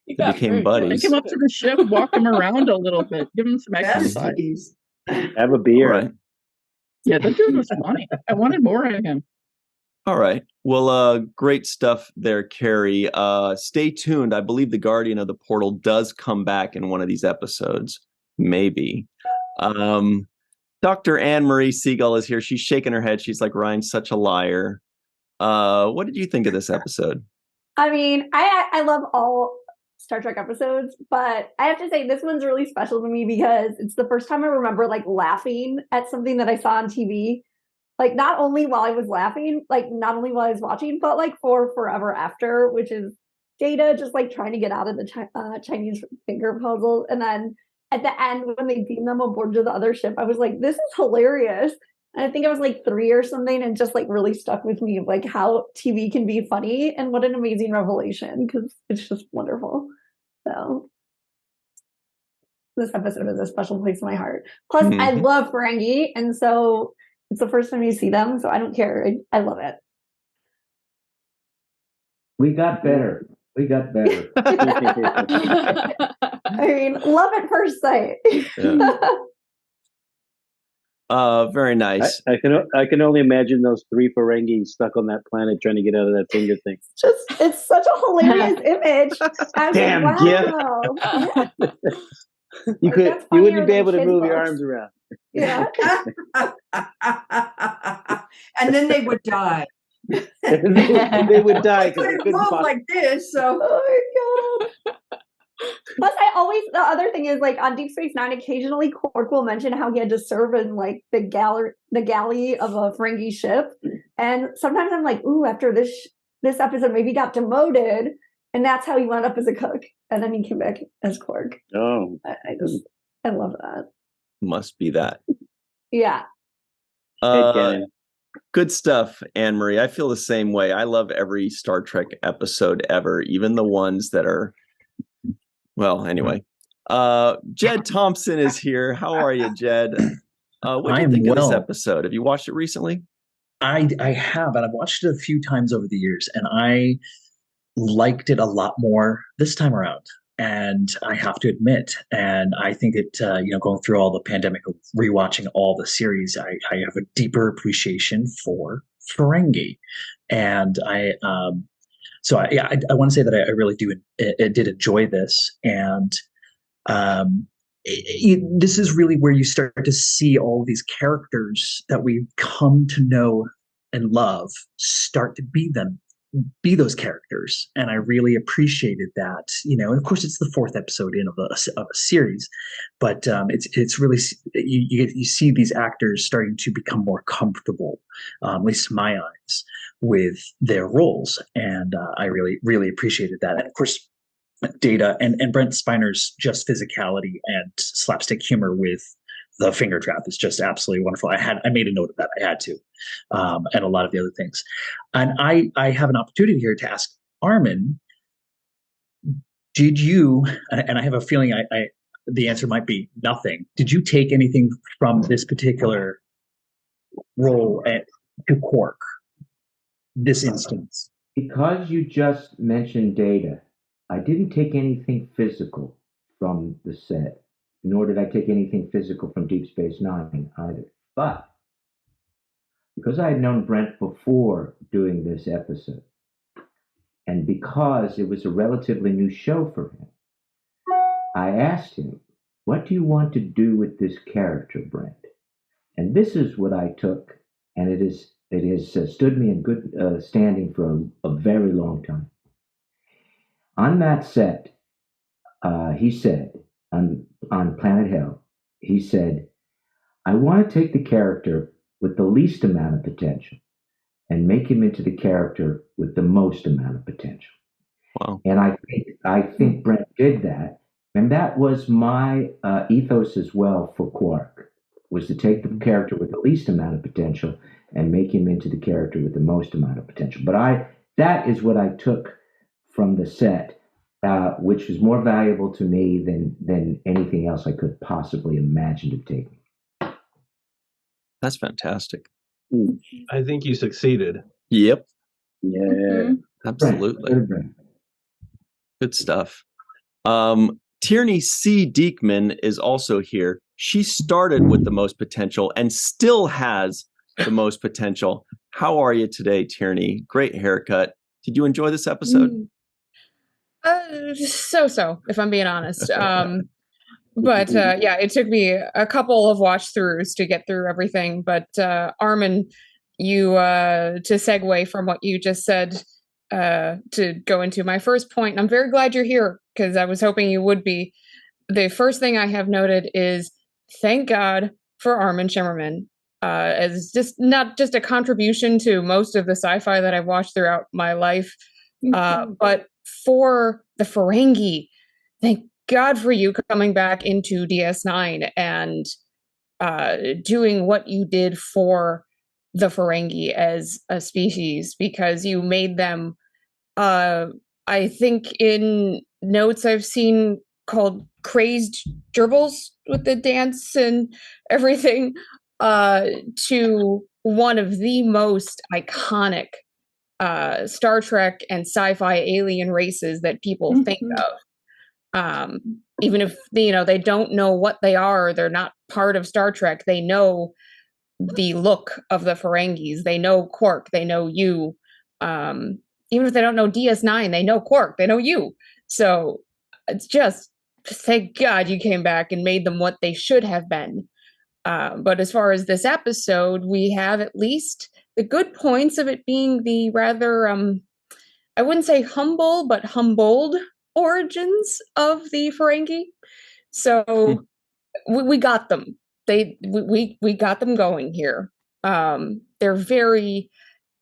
they became buddies. Take him up to the ship, walk him around a little bit, give him some exercise. Have a beer. Right. Yeah, that dude was funny. I wanted more of him. All right. Well, great stuff there, Carrie. Stay tuned. I believe the Guardian of the Portal does come back in one of these episodes. Maybe. Dr. Marie Segal is here. She's shaking her head. She's like, Ryan's such a liar. What did you think of this episode? I mean, I love all Star Trek episodes, but I have to say this one's really special to me because it's the first time I remember like laughing at something that I saw on TV. Like, not only while I was laughing, like not only while I was watching, but like for forever after, which is Data just like trying to get out of the Chinese finger puzzle. And then at the end, when they beam them aboard to the other ship, I was like, this is hilarious. And I think I was like 3 or something, and just like really stuck with me of like how TV can be funny, and what an amazing revelation, because it's just wonderful. So this episode is a special place in my heart. Plus, I love Ferengi, and so it's the first time you see them, so I don't care. I love it. We got better. I mean, love at first sight. Very nice. I can only imagine those 3 Ferengi stuck on that planet trying to get out of that finger thing. It's such a hilarious image. Damn, wow. You wouldn't be able to move your arms around. Yeah. And then they would die. They would die because they couldn't move like this. So, oh my god. Plus, the other thing is, like, on Deep Space Nine, occasionally Quark will mention how he had to serve in, like, the galley of a Ferengi ship. And sometimes I'm like, ooh, after this episode, maybe he got demoted, and that's how he wound up as a cook. And then he came back as Quark. Oh. I love that. Must be that. Yeah. Good stuff, Anne-Marie. I feel the same way. I love every Star Trek episode ever, even the ones that are, well, anyway. Jed Thompson is here. How are you, Jed? What do you think of this episode? Have you watched it recently? I have, and I've watched it a few times over the years, and I liked it a lot more this time around. And I have to admit, and I think it, going through all the pandemic, rewatching all the series, I have a deeper appreciation for Ferengi. And I want to say that I really did enjoy this. And this is really where you start to see all these characters that we've come to know and love start to be those characters, and I really appreciated that. And of course, it's the fourth episode in of a series, but it's really you see these actors starting to become more comfortable, at least in my eyes, with their roles, and I really appreciated that. And of course, Data and Brent Spiner's just physicality and slapstick humor with the finger trap is just absolutely wonderful. I made a note of that. I had to, and a lot of the other things. And I have an opportunity here to ask Armin, did you, and I have a feeling the answer might be nothing. Did you take anything from this particular role to Quark, this instance? Because you just mentioned Data, I didn't take anything physical from the set, nor did I take anything physical from Deep Space Nine either. But because I had known Brent before doing this episode, and because it was a relatively new show for him, I asked him, what do you want to do with this character, Brent? And this is what I took, and it has stood me in good standing for a very long time. On that set, he said, on Planet Hell, he said, I want to take the character with the least amount of potential and make him into the character with the most amount of potential. Wow. And I think Brent did that. And that was my ethos as well for Quark, was to take the character with the least amount of potential and make him into the character with the most amount of potential. But that is what I took from the set, which was more valuable to me than anything else I could possibly imagine to take. That's fantastic. I think you succeeded. Yep. Yeah. Absolutely. Good stuff. Tierney C. Diekman is also here. She started with the most potential and still has the most potential. How are you today, Tierney? Great haircut. Did you enjoy this episode? So, if I'm being honest. But yeah, it took me a couple of watch throughs to get through everything. But Armin, you to segue from what you just said to go into my first point, and I'm very glad you're here because I was hoping you would be. The first thing I have noted is thank God for Armin Shimmerman as just not just a contribution to most of the sci-fi that I've watched throughout my life, but for the Ferengi. Thank God for you coming back into DS9 and doing what you did for the Ferengi as a species, because you made them, I think in notes I've seen called crazed gerbils with the dance and everything, to one of the most iconic Star Trek and sci-fi alien races that people think of. Even if they don't know what they are, they're not part of Star Trek, they know the look of the Ferengis, they know Quark, they know you. Even if they don't know DS9, they know Quark, they know you. So it's just thank God you came back and made them what they should have been. But as far as this episode, we have at least the good points of it being the rather, I wouldn't say humble, but humbled origins of the Ferengi. So we got them. We got them going here. They're very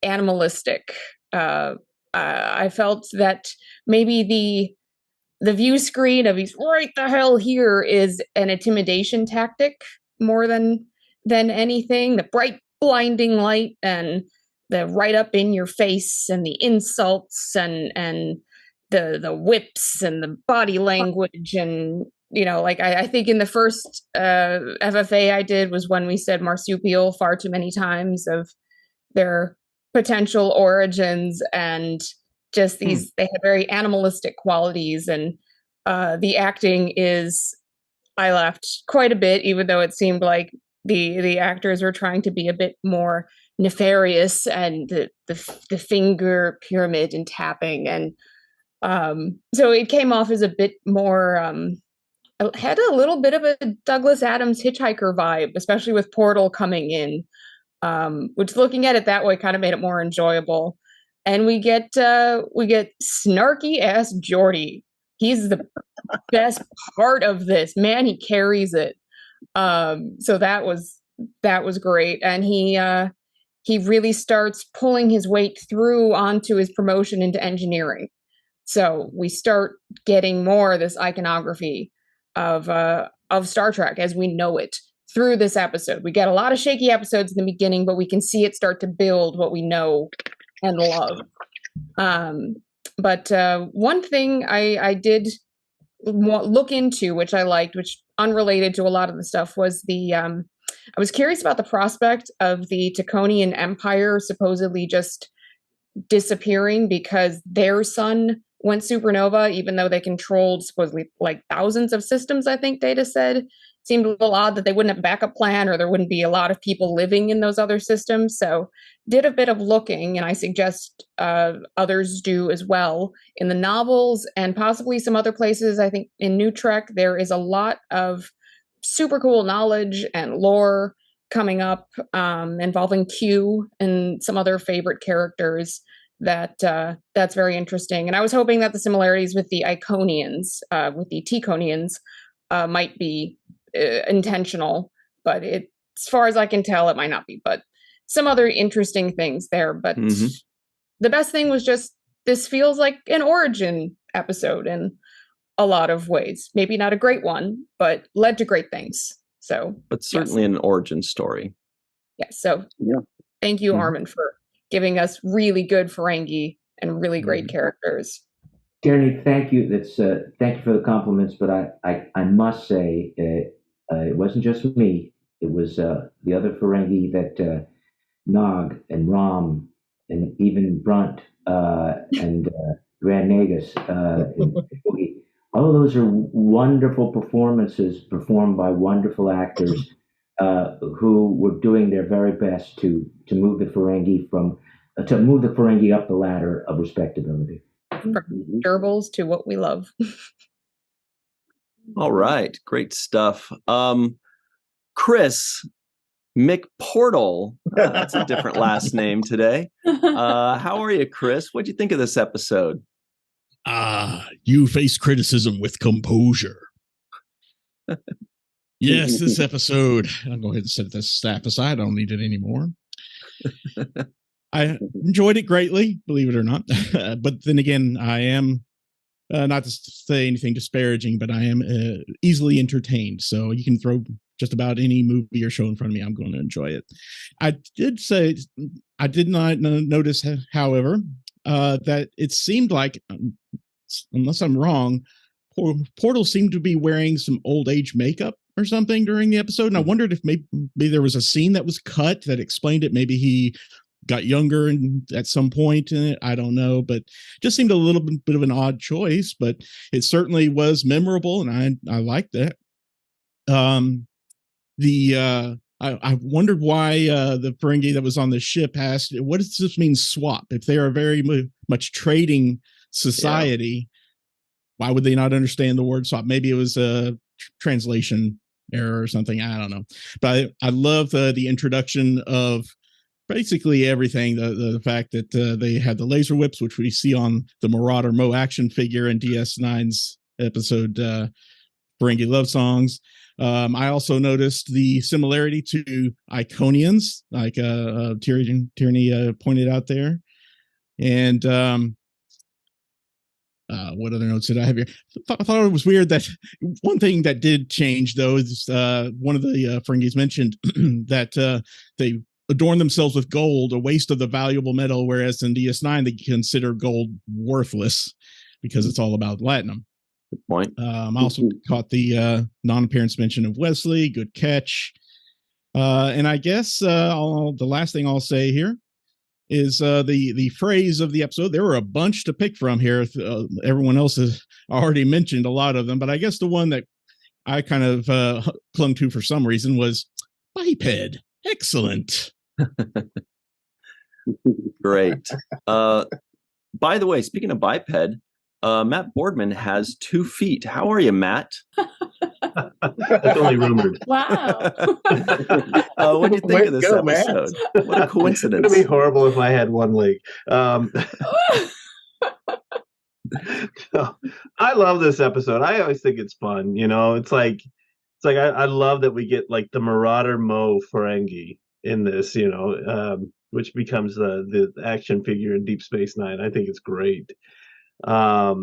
animalistic. I felt that maybe the view screen of he's right the hell here is an intimidation tactic more than anything. The bright blinding light and the right up in your face and the insults and the whips and the body language. And like I think in the first FFA I did was when we said marsupial far too many times of their potential origins, and just these they have very animalistic qualities. And the acting is, I laughed quite a bit, even though it seemed like the actors were trying to be a bit more nefarious, and the finger pyramid and tapping, and so it came off as a bit more it had a little bit of a Douglas Adams Hitchhiker vibe, especially with Portal coming in, which looking at it that way kind of made it more enjoyable. And we get snarky ass Geordi. He's the best part of this. Man, he carries it. So that was great. And he really starts pulling his weight through onto his promotion into engineering. So we start getting more of this iconography of Star Trek as we know it through this episode. We get a lot of shaky episodes in the beginning, but we can see it start to build what we know and love. But one thing I did look into, which I liked, which unrelated to a lot of the stuff, was I was curious about the prospect of the Taconian Empire supposedly just disappearing because their sun went supernova, even though they controlled supposedly like thousands of systems. I think Data said seemed a little odd that they wouldn't have a backup plan, or there wouldn't be a lot of people living in those other systems. So did a bit of looking, and I suggest others do as well. In the novels and possibly some other places, I think in New Trek, there is a lot of super cool knowledge and lore coming up involving Q and some other favorite characters that's very interesting. And I was hoping that the similarities with the Iconians, with the Ticonians, might be intentional, but as far as I can tell, it might not be. But some other interesting things there. But the best thing was just this feels like an origin episode in a lot of ways. Maybe not a great one, but led to great things. So, but certainly an origin story. Yes. So thank you, Armin, for giving us really good Ferengi and really great characters. Danny, thank you. Thank you for the compliments, but I must say it wasn't just me. It was the other Ferengi that Nog and Rom and even Brunt and Rand Nagus. All of those are wonderful performances performed by wonderful actors who were doing their very best to move the Ferengi up the ladder of respectability. From gerbils to what we love. All right, great stuff. Chris McPortal, that's a different last name today. How are you, Chris? What'd you think of this episode? You face criticism with composure. Yes, this episode, I'll go ahead and set this staff aside. I don't need it anymore. I enjoyed it greatly, believe it or not. But then again, I am, not to say anything disparaging, but I am easily entertained. So you can throw just about any movie or show in front of me. I'm going to enjoy it. I did not notice, however, that it seemed like, unless I'm wrong, Portal seemed to be wearing some old age makeup or something during the episode. And I wondered if maybe there was a scene that was cut that explained it. Maybe he got younger and at some point in it. I don't know, but just seemed a little bit of an odd choice, but it certainly was memorable. And I liked that. I wondered why the Ferengi that was on the ship asked, what does this mean swap? If they are very much trading society, why would they not understand the word swap? Maybe it was a translation error or something. I don't know. But I love the introduction of basically everything. The fact that they had the laser whips, which we see on the Marauder Mo action figure in DS9's episode Ferengi Love Songs. I also noticed the similarity to Iconians, like Tierney pointed out there. And what other notes did I have here? I thought it was weird that one thing that did change, though, is one of the Ferengis mentioned that they adorn themselves with gold, a waste of the valuable metal, whereas in DS9 they consider gold worthless because it's all about platinum. Good point. I also caught the non-appearance mention of Wesley. Good catch. And I guess the last thing I'll say here is the phrase of the episode. There were a bunch to pick from here. Everyone else has already mentioned a lot of them, but I guess the one that I kind of clung to for some reason was biped. Excellent. Great. By the way, speaking of biped, Matt Boardman has 2 feet. How are you, Matt? That's only rumored. Wow. What do you think of this episode? Matt. What a coincidence. It would be horrible if I had one leg. I love this episode. I always think it's fun. You know, it's like I love that we get like the Marauder Mo Ferengi in this, you know, which becomes the action figure in Deep Space Nine. I think it's great. I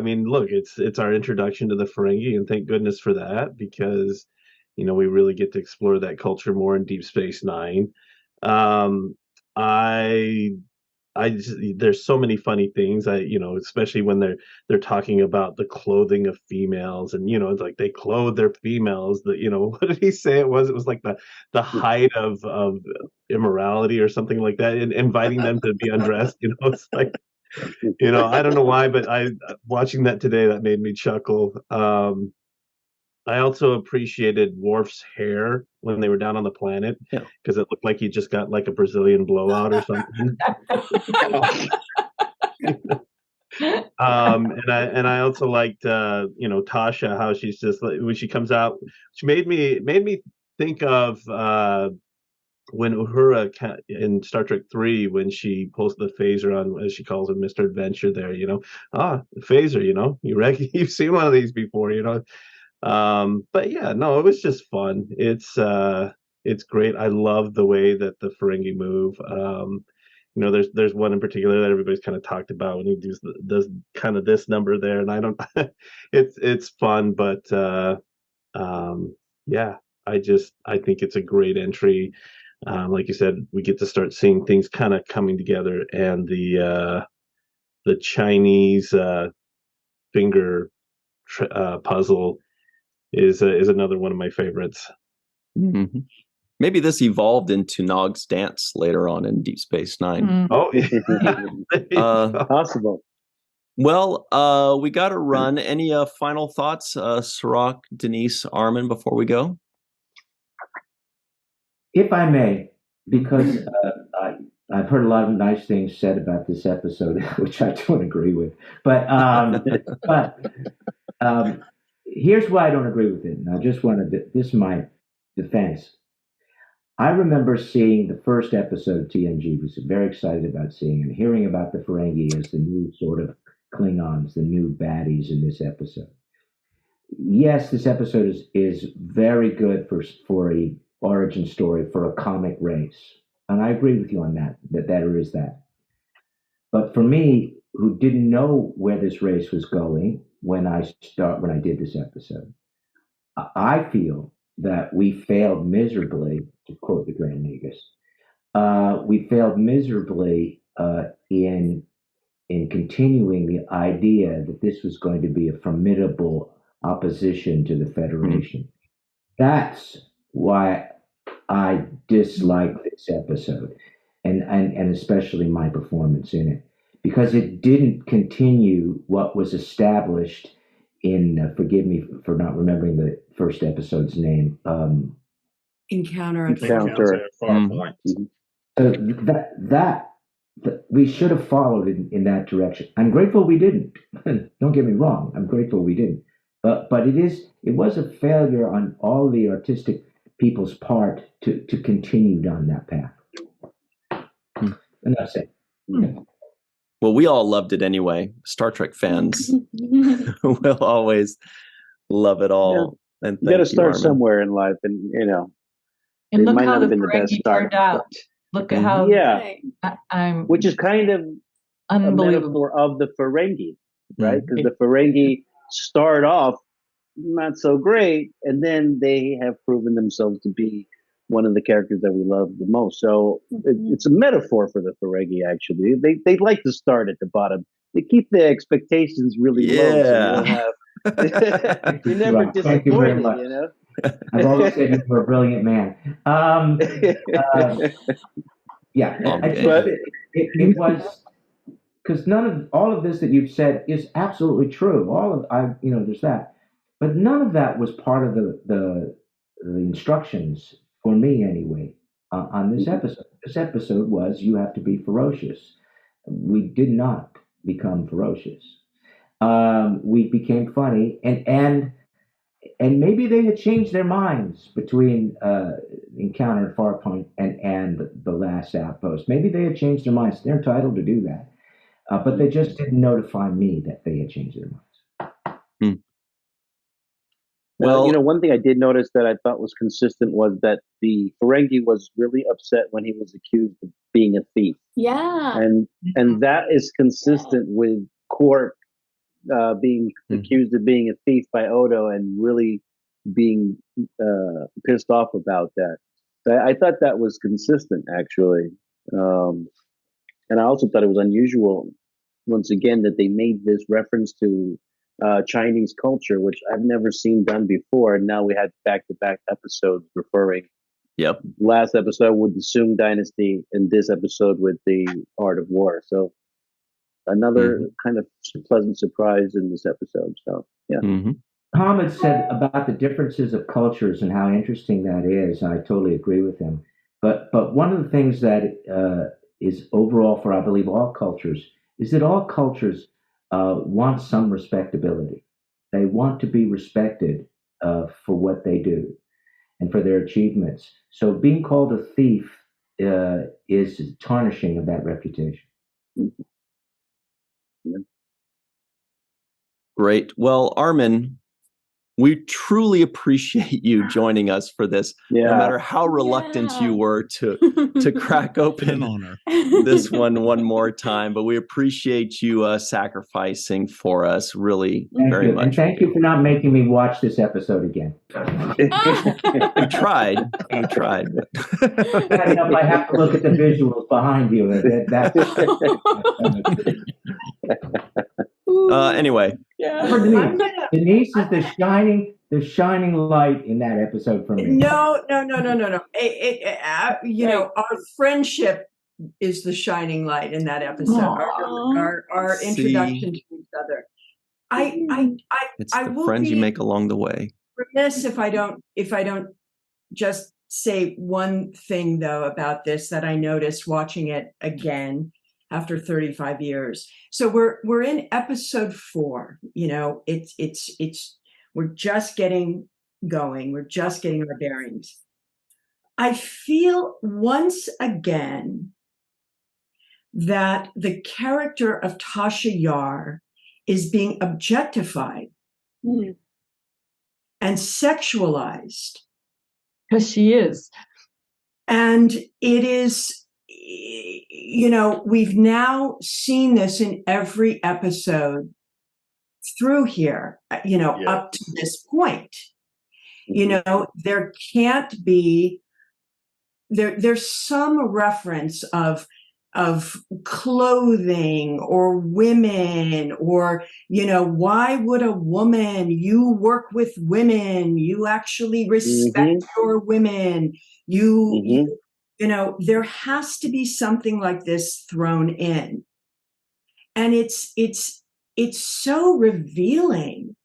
mean, look, it's our introduction to the Ferengi, and thank goodness for that, because, you know, we really get to explore that culture more in Deep Space Nine. There's so many funny things. You know, especially when they're talking about the clothing of females, and, you know, it's like they clothe their females. You know, what did he say it was? It was like the height of immorality or something like that, and inviting them to be undressed. You know, it's like, you know, I don't know why, but watching that today, that made me chuckle. I also appreciated Worf's hair when they were down on the planet, because it looked like he just got like a Brazilian blowout or something. And I also liked you know, Tasha, how she's just when she comes out, she made me think of when Uhura in Star Trek 3, when she pulls the phaser on, as she calls him, Mr. Adventure there, you know, phaser, you know, you've seen one of these before, you know. But yeah, no, it was just fun. It's great. I love the way that the Ferengi move. You know, there's one in particular that everybody's kind of talked about when he does kind of this number there, and I don't it's fun, but yeah, I think it's a great entry. Like you said, we get to start seeing things kind of coming together, and the Chinese finger puzzle is another one of my favorites. Mm-hmm. Maybe this evolved into Nog's dance later on in Deep Space Nine. Oh, possible. Well, we got to run. Any final thoughts, Cirroc, Denise, Armin, before we go? If I may, because I've heard a lot of nice things said about this episode, which I don't agree with. But here's why I don't agree with it. And I just wanted to, this is my defense. I remember seeing the first episode of TNG, was very excited about seeing and hearing about the Ferengi as the new sort of Klingons, the new baddies in this episode. Yes, this episode is very good for a origin story for a comic race. And I agree with you on that there is that. But for me, who didn't know where this race was going when I did this episode, I feel that we failed miserably, to quote the Grand Negus, we failed miserably in continuing the idea that this was going to be a formidable opposition to the Federation. Mm-hmm. That's why I dislike this episode, and especially my performance in it, because it didn't continue what was established in, forgive me for not remembering the first episode's name, Encounter at Farpoint. So that we should have followed in that direction. I'm grateful we didn't. Don't get me wrong. I'm grateful we didn't. But it was a failure on all the artistic people's part to continue down that path. And that's it. Well, we all loved it anyway. Star Trek fans will always love it all. Yeah. And you got to start somewhere in life, and and look how the Ferengi turned out. Look at how which is kind of unbelievable. A metaphor of the Ferengi, right? Because the Ferengi start off not so great, and then they have proven themselves to be one of the characters that we love the most. So it's a metaphor for the Ferengi. Actually, they like to start at the bottom. They keep the expectations really low. So you're never disappointed. Thank you very much. I've always said you were a brilliant man. Yeah, it was because all of this that you've said is absolutely true. There's that, but none of that was part of the instructions for me anyway on this episode. This episode was you have to be ferocious. We did not become ferocious. We became funny and maybe they had changed their minds between Encounter at Farpoint and the last Outpost. Maybe they had changed their minds. They're entitled to do that. But they just didn't notify me that they had changed their minds. Well, one thing I did notice that I thought was consistent was that the Ferengi was really upset when he was accused of being a thief. Yeah. And that is consistent with Quark being accused of being a thief by Odo and really being pissed off about that. I thought that was consistent, actually. And I also thought it was unusual, once again, that they made this reference to Chinese culture, which I've never seen done before. And now we had back-to-back episodes referring. Yep. Last episode with the Sung Dynasty and this episode with the Art of War. So another kind of pleasant surprise in this episode. So, yeah. Tom said about the differences of cultures and how interesting that is. I totally agree with him. But one of the things that is overall for, I believe, all cultures is that all cultures want some respectability. They want to be respected for what they do and for their achievements. So being called a thief is tarnishing of that reputation. Yeah. Great. Well, Armin, we truly appreciate you joining us for this, no matter how reluctant you were to crack open this one more time. But we appreciate you sacrificing for us, really, very much. And thank you for not making me watch this episode again. We tried. I have to look at the visuals behind you. Anyway. Denise is the shining light in that episode for me. No. Our friendship is the shining light in that episode. Our introduction to each other. It's the friends you make along the way. Remiss if I don't just say one thing though about this that I noticed watching it again after 35 years. So we're in episode 4. We're just getting going. We're just getting our bearings. I feel once again that the character of Tasha Yar is being objectified and sexualized. Because she is. And it is, we've now seen this in every episode through here, up to this point. There can't be, there's some reference of clothing or women or, why would a woman, you work with women, you actually respect your women, there has to be something like this thrown in. And it's so revealing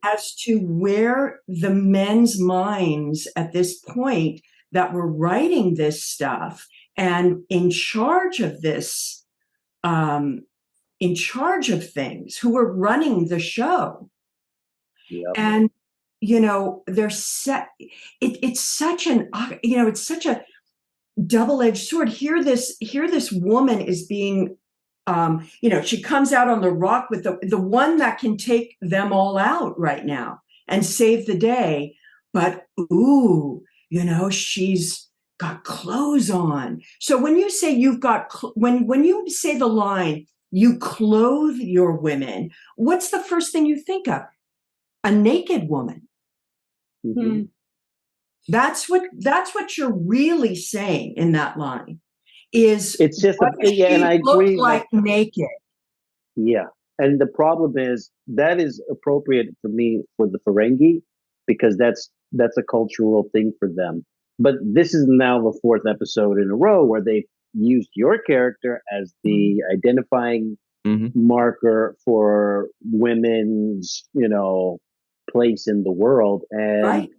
as to where the men's minds at this point that were writing this stuff and in charge of this, in charge of things, who were running the show. Yep. And, you know, it's such an, you know, it's such a double-edged sword. Here this woman is being, you know, she comes out on the rock with the one that can take them all out right now and save the day. But, ooh, you know, she's got clothes on. So when you say you've got, when you say the line, you clothe your women, what's the first thing you think of? A naked woman. Mm-hmm. That's what you're really saying in that line. Is it's just and I agree. Like naked. Yeah, and the problem is that is appropriate for me for the Ferengi because that's a cultural thing for them. But this is now the fourth episode in a row where they've used your character as the identifying marker for women's, you know, place in the world, and right.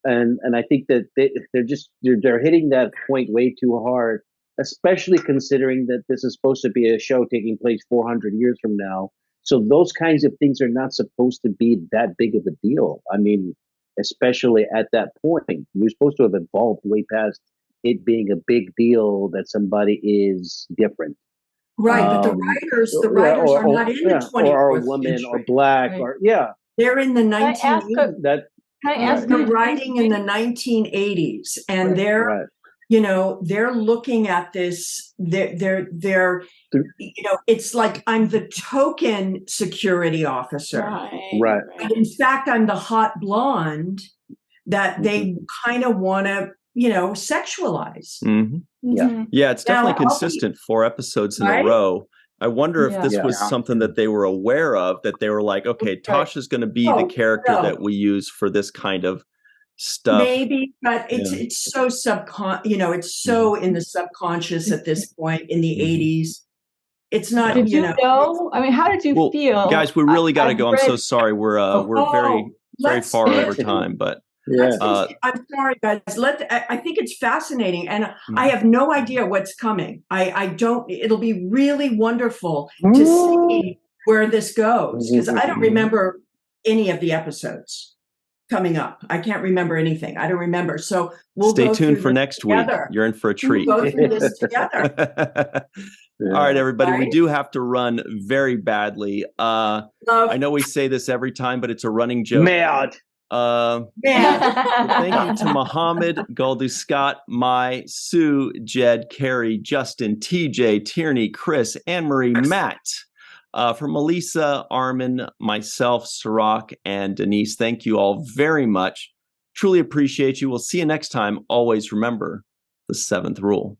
and I think that they're hitting that point way too hard, especially considering that this is supposed to be a show taking place 400 years from now. So those kinds of things are not supposed to be that big of a deal. I mean, especially at that point, you're supposed to have evolved way past it being a big deal that somebody is different. Right, but the writers are not in the 24th or a woman century. or black or they're in the 1980s. They're writing in the 1980s, and they're you know, they're looking at this. They're you know, it's like I'm the token security officer, right? And in fact, I'm the hot blonde that they kind of want to, you know, sexualize. Yeah, it's definitely consistent. 4 episodes in a row. I wonder if this was something that they were aware of, that they were like, okay, Tasha's going to be the character that we use for this kind of stuff. Maybe, but it's so you know, it's so in the subconscious at this point in the 80s. It's not, did you know? I mean, how did you feel? Guys, we really got to go. I'm so sorry. We're very far over time, but I'm sorry, guys. I think it's fascinating, and I have no idea what's coming. I don't. It'll be really wonderful to see where this goes, because I don't remember any of the episodes coming up. I can't remember anything. I don't remember. So we'll stay tuned for next week. You're in for a treat. We'll go through this together. All right, everybody. Right? We do have to run very badly. I know we say this every time, but it's a running joke. Mad. Thank you to Muhammad, Goldu Scott, Mai, Sue, Jed, Carrie, Justin, TJ, Tierney, Chris, Anne-Marie, Matt. For Malissa, Armin, myself, Cirroc, and Denise, thank you all very much. Truly appreciate you. We'll see you next time. Always remember the 7th rule.